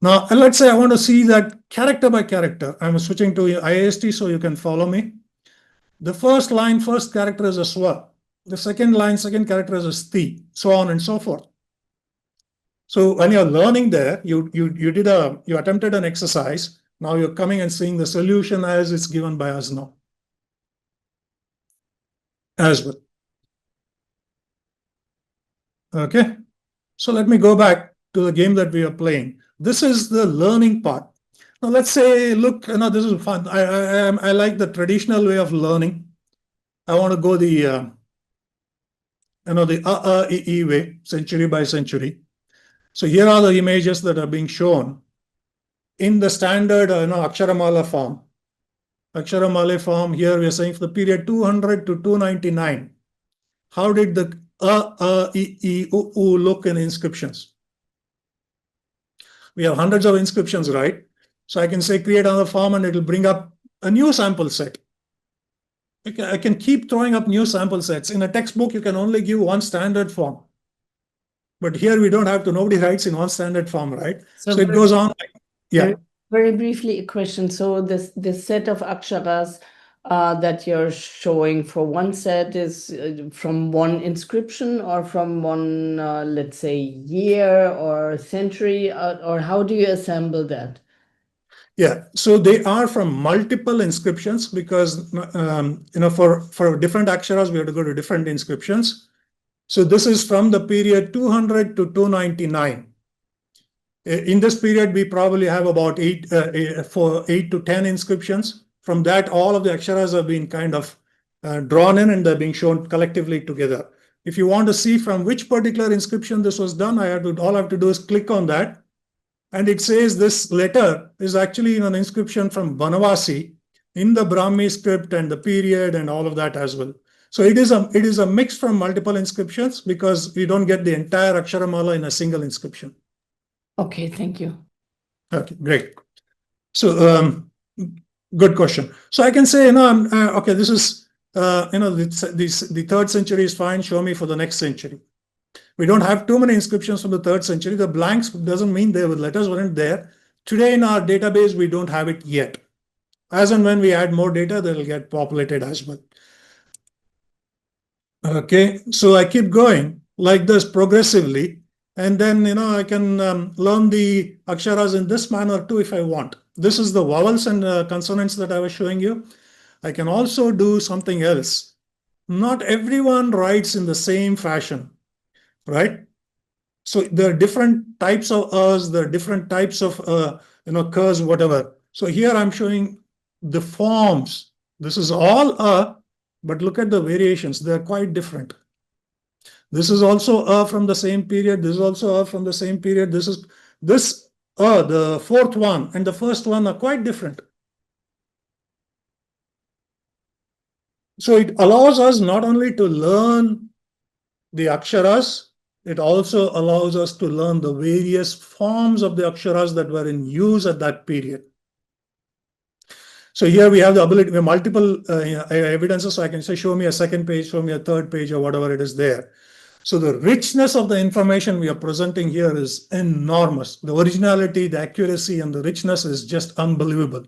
Now, let's say I want to see that character by character. I'm switching to IAST so you can follow me. The first line, first character is a swa. The second line, second character is a sti, so on and so forth. So when you're learning there, you attempted an exercise. Now you're coming and seeing the solution as it's given by us now as well. Okay. So let me go back to the game that we are playing. This is the learning part. Now let's say, look, this is fun. I like the traditional way of learning. I want to go the the way, century by century. So here are the images that are being shown in the standard Aksharamala form. Aksharamala form, here we are saying for the period 200 to 299. How did the look in inscriptions? We have hundreds of inscriptions, right? So I can say create another form and it will bring up a new sample set. I can keep throwing up new sample sets. In a textbook, you can only give one standard form. But here we don't have to, nobody writes in one standard form, right? So it goes on. Yeah. Very briefly, a question. So this set of aksharas that you're showing for one set is from one inscription or from one, let's say, year or century, or how do you assemble that? Yeah, so they are from multiple inscriptions because for different aksharas we have to go to different inscriptions. So this is from the period 200 to 299. In this period, we probably have about 8 to 10 inscriptions. From that, all of the aksharas have been kind of drawn in and they're being shown collectively together. If you want to see from which particular inscription this was done, all I have to do is click on that. And it says this letter is actually an inscription from Banavasi in the Brahmi script and the period and all of that as well. So it is a mix from multiple inscriptions because we don't get the entire Aksharamala in a single inscription. Okay, thank you. Okay, great. So good question. So I can say, okay, this is the 3rd century is fine. Show me for the next century. We don't have too many inscriptions from the 3rd century. The blanks doesn't mean the letters weren't there. Today in our database, we don't have it yet. As and when we add more data, they'll get populated as well. Okay, so I keep going like this progressively. And then, I can learn the aksharas in this manner too if I want. This is the vowels and consonants that I was showing you. I can also do something else. Not everyone writes in the same fashion, right? So there are different types of us, there are different types of, kers, whatever. So here I'm showing the forms. This is all but look at the variations. They're quite different. This is also from the same period. This is also from the same period. The 4th one and the first one are quite different. So it allows us not only to learn the aksharas, it also allows us to learn the various forms of the aksharas that were in use at that period. So here we have the ability, we have multiple evidences. So I can say, show me a second page, show me a third page, or whatever it is there. So the richness of the information we are presenting here is enormous. The originality, the accuracy, and the richness is just unbelievable.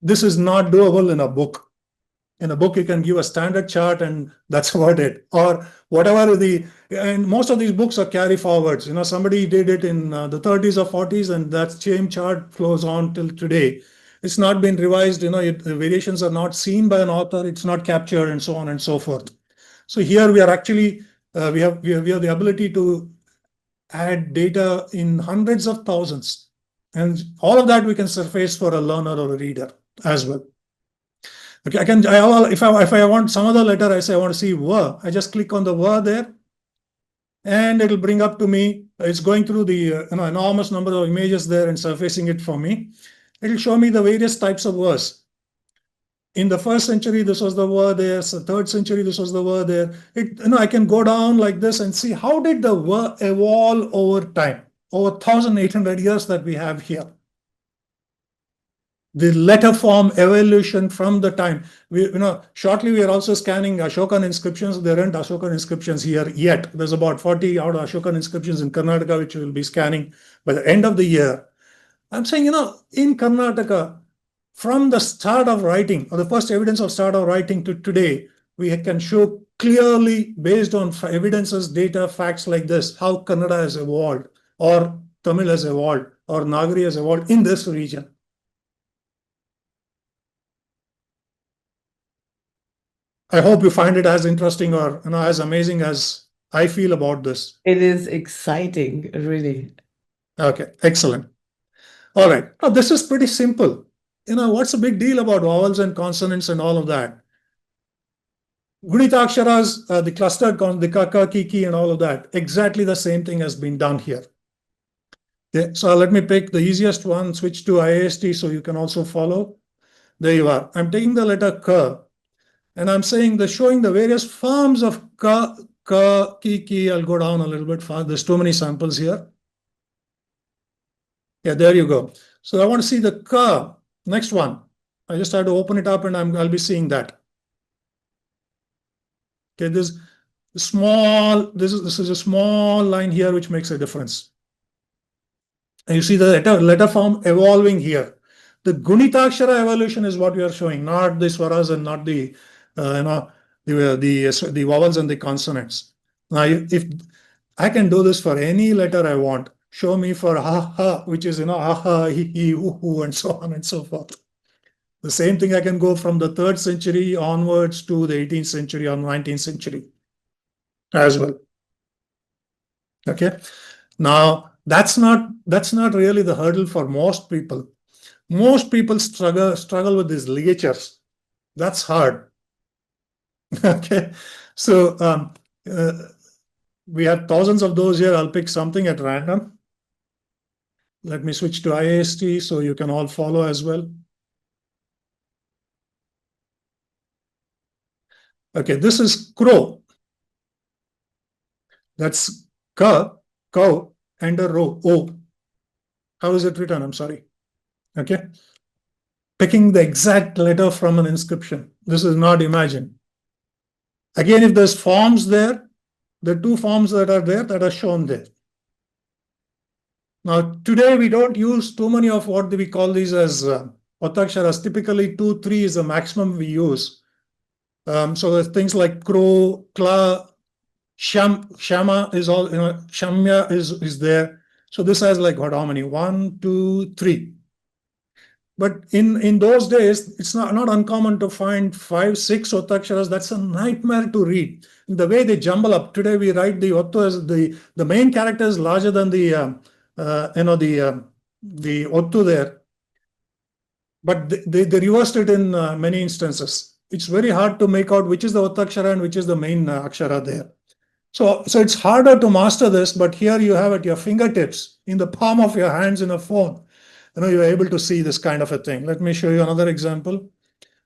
This is not doable in a book. In a book, you can give a standard chart and that's about it. Or whatever and most of these books are carry forwards. Somebody did it in the 30s or 40s, and that same chart flows on till today. It's not been revised, the variations are not seen by an author, it's not captured, and so on and so forth. So here we are actually, we have the ability to add data in hundreds of thousands. And all of that we can surface for a learner or a reader as well. Okay, if I want some other letter, I say I want to see were. I just click on the were there, and it'll bring up to me. It's going through the enormous number of images there and surfacing it for me. It'll show me the various types of words. In the 1st century, this was the word there. So 3rd century, this was the word there. I can go down like this and see how did the word evolve over time, over 1,800 years that we have here. The letter form evolution from the time. Shortly we are also scanning Ashokan inscriptions. There aren't Ashokan inscriptions here yet. There's about 40 odd Ashokan inscriptions in Karnataka, which we will be scanning by the end of the year. I'm saying, in Karnataka, from the start of writing, or the first evidence of start of writing to today, we can show clearly, based on evidences, data, facts like this, how Kannada has evolved, or Tamil has evolved, or Nagari has evolved in this region. I hope you find it as interesting or as amazing as I feel about this. It is exciting, really. Okay, excellent. All right. Now, this is pretty simple. What's the big deal about vowels and consonants and all of that? Gunitaksharas, the clustered, the kaka, kiki, and all of that, exactly the same thing has been done here. Okay, so let me pick the easiest one, switch to IAST so you can also follow. There you are. I'm taking the letter K, and I'm saying showing the various forms of K, ki. I'll go down a little bit far. There's too many samples here. Yeah, there you go. So I want to see the K. Next one. I just have to open it up and I'll be seeing that. Okay, this is a small line here which makes a difference. And you see the letter form evolving here. The Gunitakshara evolution is what we are showing, not the swaras and not the the vowels and the consonants. Now, if I can do this for any letter I want, show me for ha ha, which is ha ha, hi, hu, and so on and so forth. The same thing I can go from the 3rd century onwards to the 18th century or 19th century as well. Okay. Now, that's not really the hurdle for most people. Most people struggle with these ligatures. That's hard. Okay. So we have thousands of those here. I'll pick something at random. Let me switch to IAST so you can all follow as well. Okay, this is crow. That's ka, cow, and a row, O. How is it written? I'm sorry. Okay. Picking the exact letter from an inscription. This is not imagined. Again, if there's forms there, the 2 forms that are there that are shown there. Now, today we don't use too many of what we call these as Ottaksharas. Typically, 2, 3 is the maximum we use. So there's things like crow, kla, shama is all, shamya is there. So this has like what, how many? 1, 2, 3. But in those days, it's not uncommon to find 5, 6 Ottaksharas. That's a nightmare to read. The way they jumble up. Today we write the Otto as the main character is larger than the Otto there. But they reversed it in many instances. It's very hard to make out which is the Ottakshara and which is the main Akshara there. So it's harder to master this, but here you have at your fingertips, in the palm of your hands in a phone. You're able to see this kind of a thing. Let me show you another example.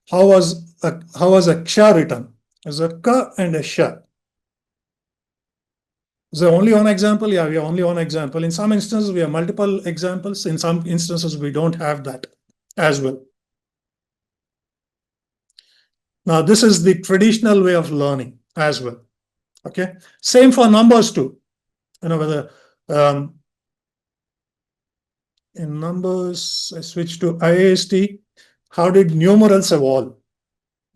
How was Akshara written? There's a K and a Sh. Is there only one example? Yeah, we have only one example. In some instances, we have multiple examples. In some instances, we don't have that as well. Now, this is the traditional way of learning as well. Okay. Same for numbers too. Whether in numbers, I switch to IAST. How did numerals evolve?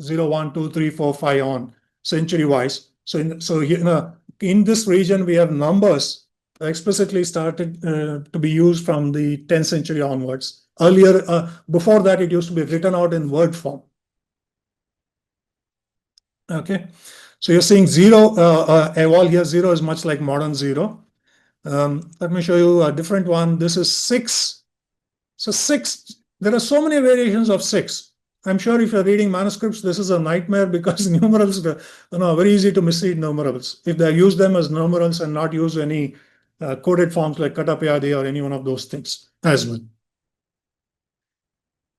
0, 1, 2, 3, 4, 5 on century wise. So in this region, we have numbers explicitly started to be used from the 10th century onwards. Earlier, before that, it used to be written out in word form. Okay. So you're seeing zero evolve here. Zero is much like modern zero. Let me show you a different one. This is 6. So 6, there are so many variations of 6. I'm sure if you're reading manuscripts, this is a nightmare because numerals are very easy to misread numerals. If they use them as numerals and not use any coded forms like Katapyadi or any one of those things as well.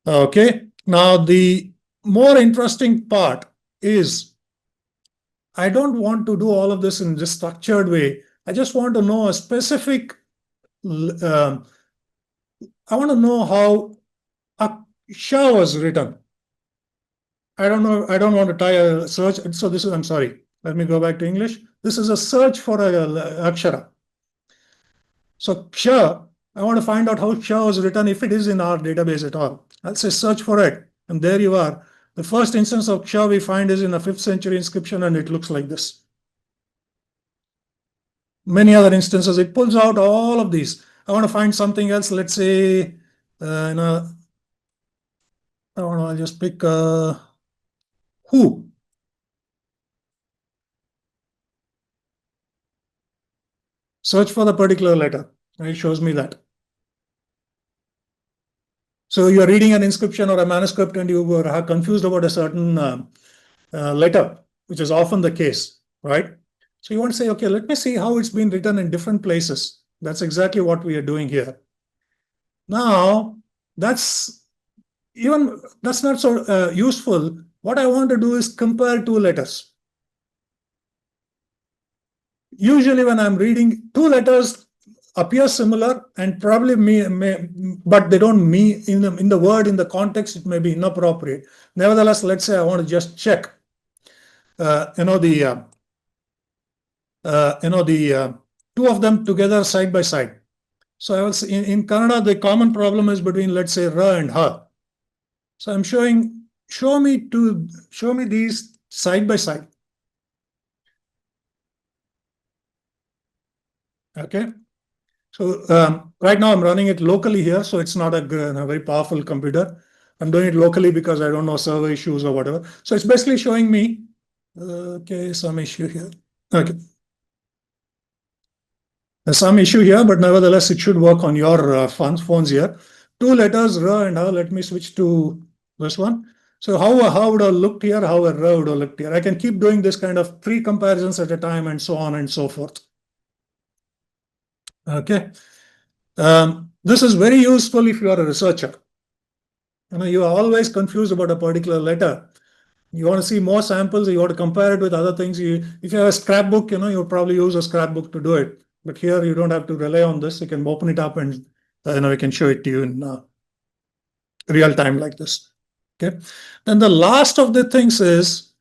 Okay. Now, the more interesting part is I don't want to do all of this in this structured way. I just want to know a specific, I want to know how Aksha was written. I don't know. I don't want to tie a search. So this is, I'm sorry. Let me go back to English. This is a search for a Akshara. So Ksha, I want to find out how Ksha was written if it is in our database at all. I'll say search for it. And there you are. The first instance of Ksha we find is in a 5th century inscription and it looks like this. Many other instances, it pulls out all of these. I want to find something else. Let's say, I don't know, I'll just pick who. Search for the particular letter. And it shows me that. So you're reading an inscription or a manuscript and you were confused about a certain letter, which is often the case, right? So you want to say, okay, let me see how it's been written in different places. That's exactly what we are doing here. Now, that's not so useful. What I want to do is compare two letters. Usually when I'm reading, two letters appear similar and probably but they don't mean in the word, in the context, it may be inappropriate. Nevertheless, let's say I want to just check, the two of them together side by side. So I was in Kannada, the common problem is between, let's say, ra and ha. So I'm show me these side by side. Okay. So right now I'm running it locally here, so it's not a very powerful computer. I'm doing it locally because I don't know server issues or whatever. So it's basically showing me, okay, some issue here. Okay. There's some issue here, but nevertheless, it should work on your phones here. Two letters, R and H. Let me switch to this one. So how would have looked here, how a R would have looked here. I can keep doing this kind of 3 comparisons at a time and so on and so forth. Okay. This is very useful if you are a researcher. You are always confused about a particular letter. You want to see more samples, you want to compare it with other things. If you have a scrapbook, you'll probably use a scrapbook to do it. But here you don't have to rely on this. You can open it up and we can show it to you in real time like this. Okay. Then the last of the things is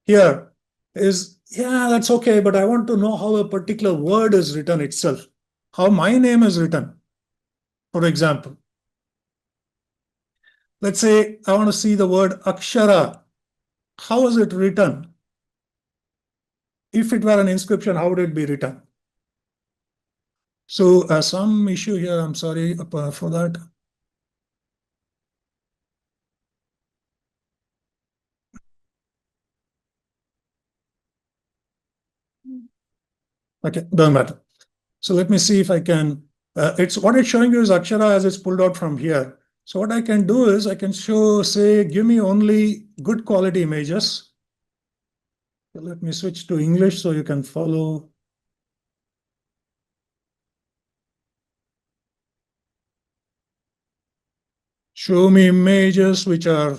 here is, yeah, that's okay, but I want to know how a particular word is written itself, how my name is written, for example. Let's say I want to see the word Akshara. How is it written? If it were an inscription, how would it be written? So some issue here, I'm sorry for that. Okay, doesn't matter. So let me see if I can, it's what it's showing you is Akshara as it's pulled out from here. So what I can do is I can say, give me only good quality images. So let me switch to English so you can follow. Show me images which are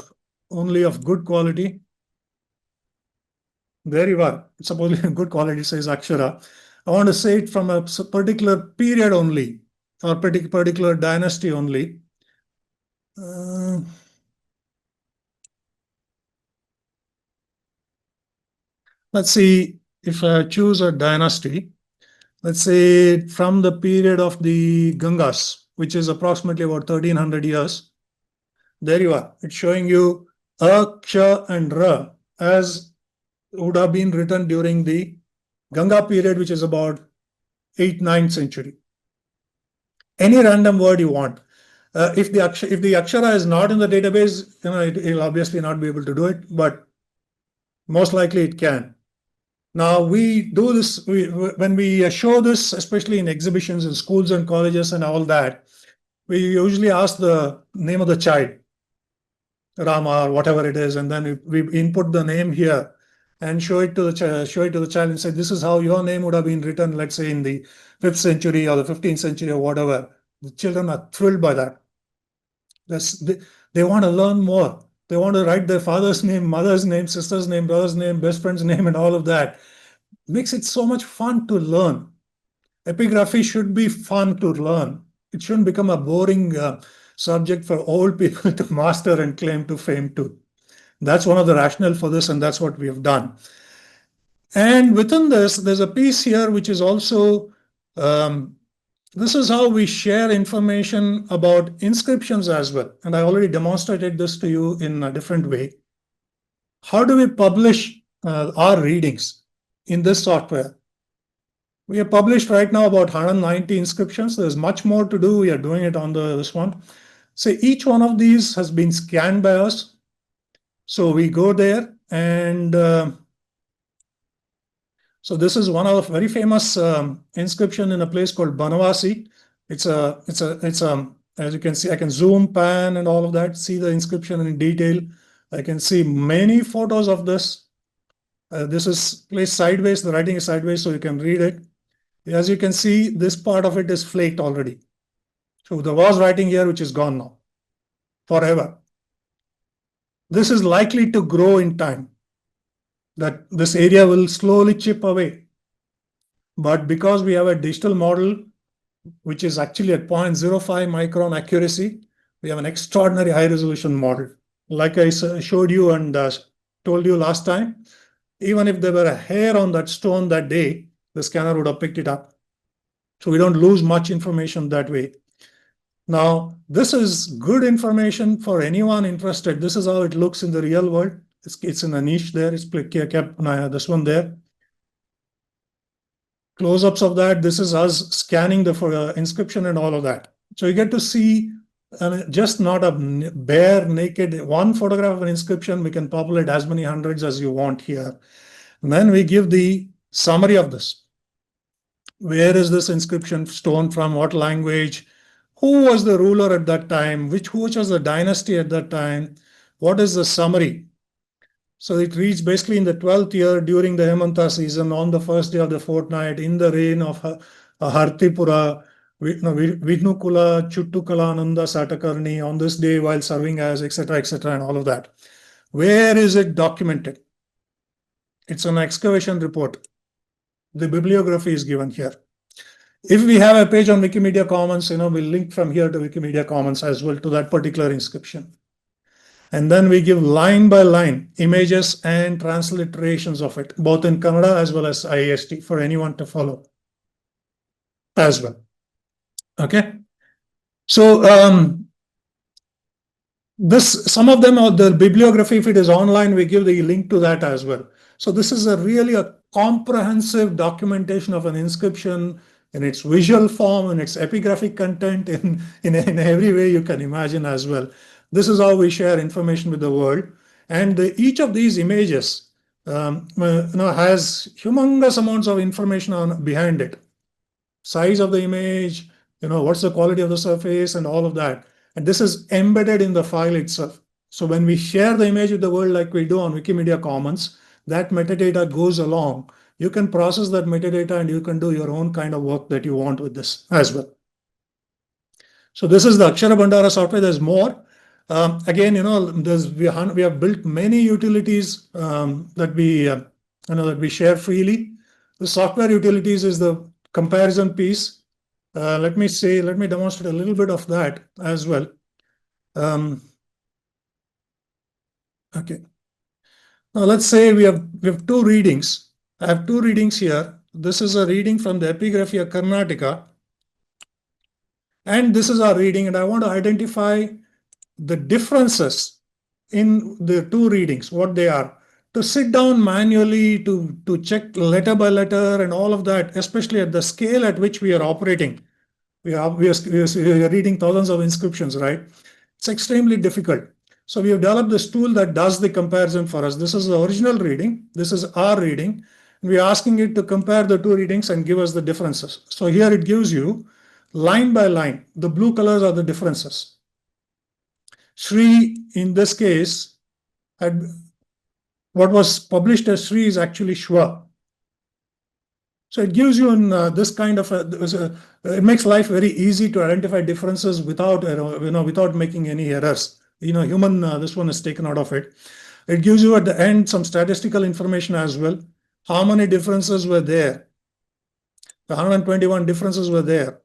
only of good quality. There you are. It's supposedly good quality, says Akshara. I want to say it from a particular period only, or particular dynasty only. Uh, let's see if I choose a dynasty. Let's say from the period of the Gangas, which is approximately about 1300 years. There you are. It's showing you A, Ksha, and Ra as would have been written during the Ganga period, which is about 8th, 9th century. Any random word you want. If the Akshara is not in the database, it'll obviously not be able to do it, but most likely it can. Now we do this when we show this, especially in exhibitions in schools and colleges and all that. We usually ask the name of the child, Rama or whatever it is, and then we input the name here and show it to the child and say, this is how your name would have been written, let's say in the 5th century or the 15th century or whatever. The children are thrilled by that. They want to learn more. They want to write their father's name, mother's name, sister's name, brother's name, best friend's name, and all of that. Makes it so much fun to learn. Epigraphy should be fun to learn. It shouldn't become a boring subject for old people to master and claim to fame to. That's one of the rationale for this, and that's what we have done. And within this, there's a piece here which is also this is how we share information about inscriptions as well. And I already demonstrated this to you in a different way. How do we publish our readings in this software? We have published right now about 190 inscriptions. There's much more to do. We are doing it on this one. So each one of these has been scanned by us. So we go there and so this is one of the very famous inscription in a place called Banavasi. It's as you can see, I can zoom, pan, and all of that, see the inscription in detail. I can see many photos of this. This is placed sideways, the writing is sideways, so you can read it. As you can see, this part of it is flaked already. So there was writing here, which is gone now, forever. This is likely to grow in time, that this area will slowly chip away. But because we have a digital model, which is actually at 0.05 micron accuracy, we have an extraordinary high resolution model. Like I showed you and told you last time, even if there were a hair on that stone that day, the scanner would have picked it up. So we don't lose much information that way. Now, this is good information for anyone interested. This is how it looks in the real world. It's in a niche there. It's kept this one there. Close-ups of that. This is us scanning the inscription and all of that. So you get to see just not a bare naked one photograph of an inscription. We can populate as many hundreds as you want here. And then we give the summary of this. Where is this inscription stone from? What language? Who was the ruler at that time? Which was the dynasty at that time? What is the summary? So it reads basically in the 12th year during the Hemanta season, on the first day of the fortnight, in the reign of Hartipura, Vidnukula, Chuttukalananda Satakarni, on this day while serving as, etc., and all of that. Where is it documented? It's an excavation report. The bibliography is given here. If we have a page on Wikimedia Commons, we'll link from here to Wikimedia Commons as well to that particular inscription. And then we give line by line images and transliterations of it, both in Kannada as well as IST for anyone to follow as well. Okay. So some of them, the bibliography, if it is online, we give the link to that as well. So this is really a comprehensive documentation of an inscription in its visual form, in its epigraphic content, in every way you can imagine as well. This is how we share information with the world. And each of these images has humongous amounts of information behind it. Size of the image, what's the quality of the surface and all of that. And this is embedded in the file itself. So when we share the image with the world like we do on Wikimedia Commons, that metadata goes along. You can process that metadata and you can do your own kind of work that you want with this as well. So this is the Akshara Bhandara software. There's more. Again, we have built many utilities that we share freely. The software utilities is the comparison piece. Let me demonstrate a little bit of that as well. Okay. Now let's say we have two readings. I have two readings here. This is a reading from the Epigraphy of Karnataka, and this is our reading, and I want to identify the differences in the two readings, what they are. To sit down manually to check letter by letter and all of that, especially at the scale at which we are operating. We are reading thousands of inscriptions, right? It's extremely difficult. So we have developed this tool that does the comparison for us. This is the original reading. This is our reading. And we are asking it to compare the two readings and give us the differences. So here it gives you line by line. The blue colors are the differences. Shri, in this case, what was published as Shri is actually Shwa. So it gives you in this kind of it makes life very easy to identify differences without without making any errors. This one is taken out of it. It gives you at the end some statistical information as well. How many differences were there? The 121 differences were there,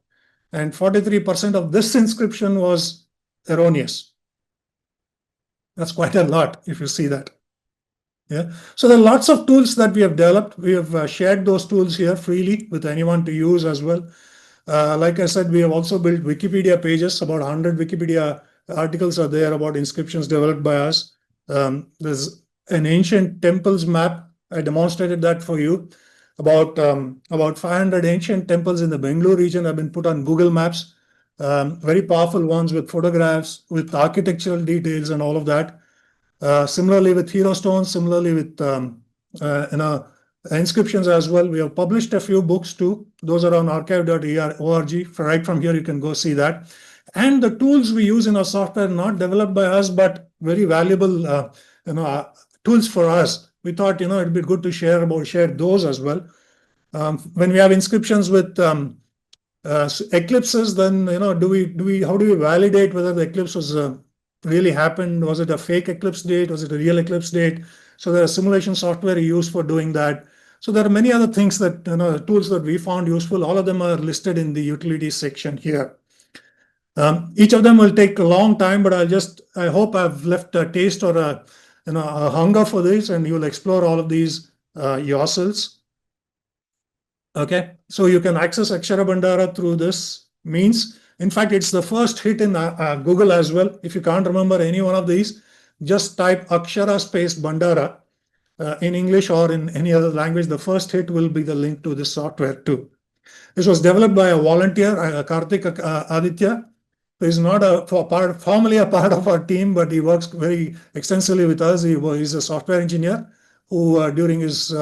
and 43% of this inscription was erroneous. That's quite a lot if you see that. Yeah. So there are lots of tools that we have developed. We have shared those tools here freely with anyone to use as well. Like I said, we have also built Wikipedia pages. About 100 Wikipedia articles are there about inscriptions developed by us. There's an ancient temples map. I demonstrated that for you. About 500 ancient temples in the Bengaluru region have been put on Google Maps. Very powerful ones with photographs, with architectural details and all of that. Similarly with hero stones, similarly with inscriptions as well. We have published a few books too. Those are on archive.org. Right from here, you can go see that. And the tools we use in our software, not developed by us, but very valuable tools for us. We thought it'd be good to share those as well. When we have inscriptions with eclipses, then how do we validate whether the eclipse was really happened? Was it a fake eclipse date? Was it a real eclipse date? So there are simulation software used for doing that. So there are many other things that tools that we found useful. All of them are listed in the utilities section here. Each of them will take a long time, but I hope I've left a taste or a hunger for this, and you'll explore all of these yourselves. Okay, so you can access Akshara Bhandara through this means. In fact, it's the first hit in Google as well. If you can't remember any one of these, just type Akshara space Bhandara in English or in any other language. The first hit will be the link to this software too. This was developed by a volunteer, Karthik Aditya, who is not formally a part of our team, but he works very extensively with us. He's a software engineer who, during his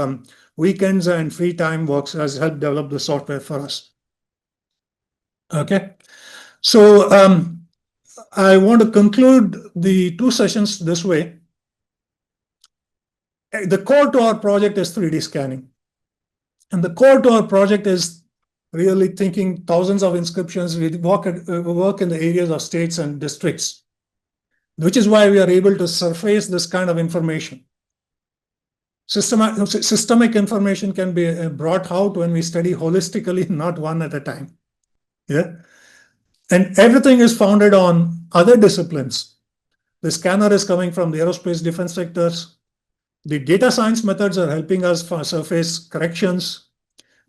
weekends and free time, has helped develop the software for us. Okay. So I want to conclude the two sessions this way. The core to our project is 3D scanning. And the core to our project is really thinking thousands of inscriptions. We work in the areas of states and districts, which is why we are able to surface this kind of information. Systemic information can be brought out when we study holistically, not one at a time. Yeah. And everything is founded on other disciplines. The scanner is coming from the aerospace defense sectors. The data science methods are helping us surface corrections.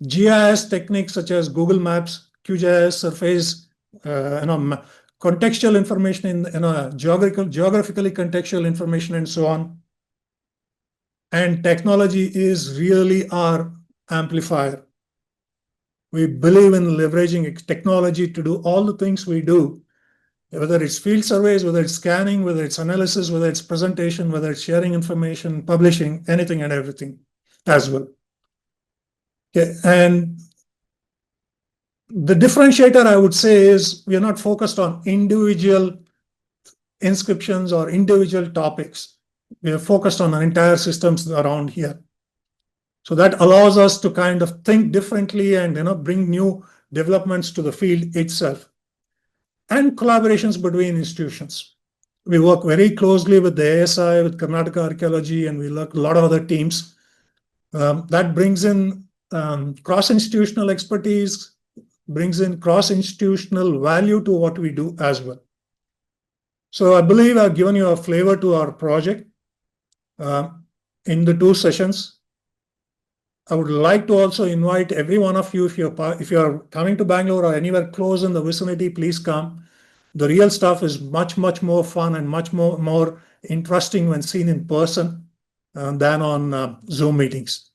GIS techniques such as Google Maps, QGIS surface contextual information in geographically contextual information and so on. And technology is really our amplifier. We believe in leveraging technology to do all the things we do, whether it's field surveys, whether it's scanning, whether it's analysis, whether it's presentation, whether it's sharing information, publishing, anything and everything as well. Okay. And the differentiator, I would say, is we are not focused on individual inscriptions or individual topics. We are focused on entire systems around here. So that allows us to kind of think differently and bring new developments to the field itself, and collaborations between institutions. We work very closely with the ASI, with Karnataka Archaeology, and we look a lot of other teams. That brings in cross-institutional expertise, brings in cross-institutional value to what we do as well. So I believe I've given you a flavor to our project in the 2 sessions. I would like to also invite every one of you, if you're coming to Bangalore or anywhere close in the vicinity, please come. The real stuff is much, much more fun and much more interesting when seen in person than on Zoom meetings.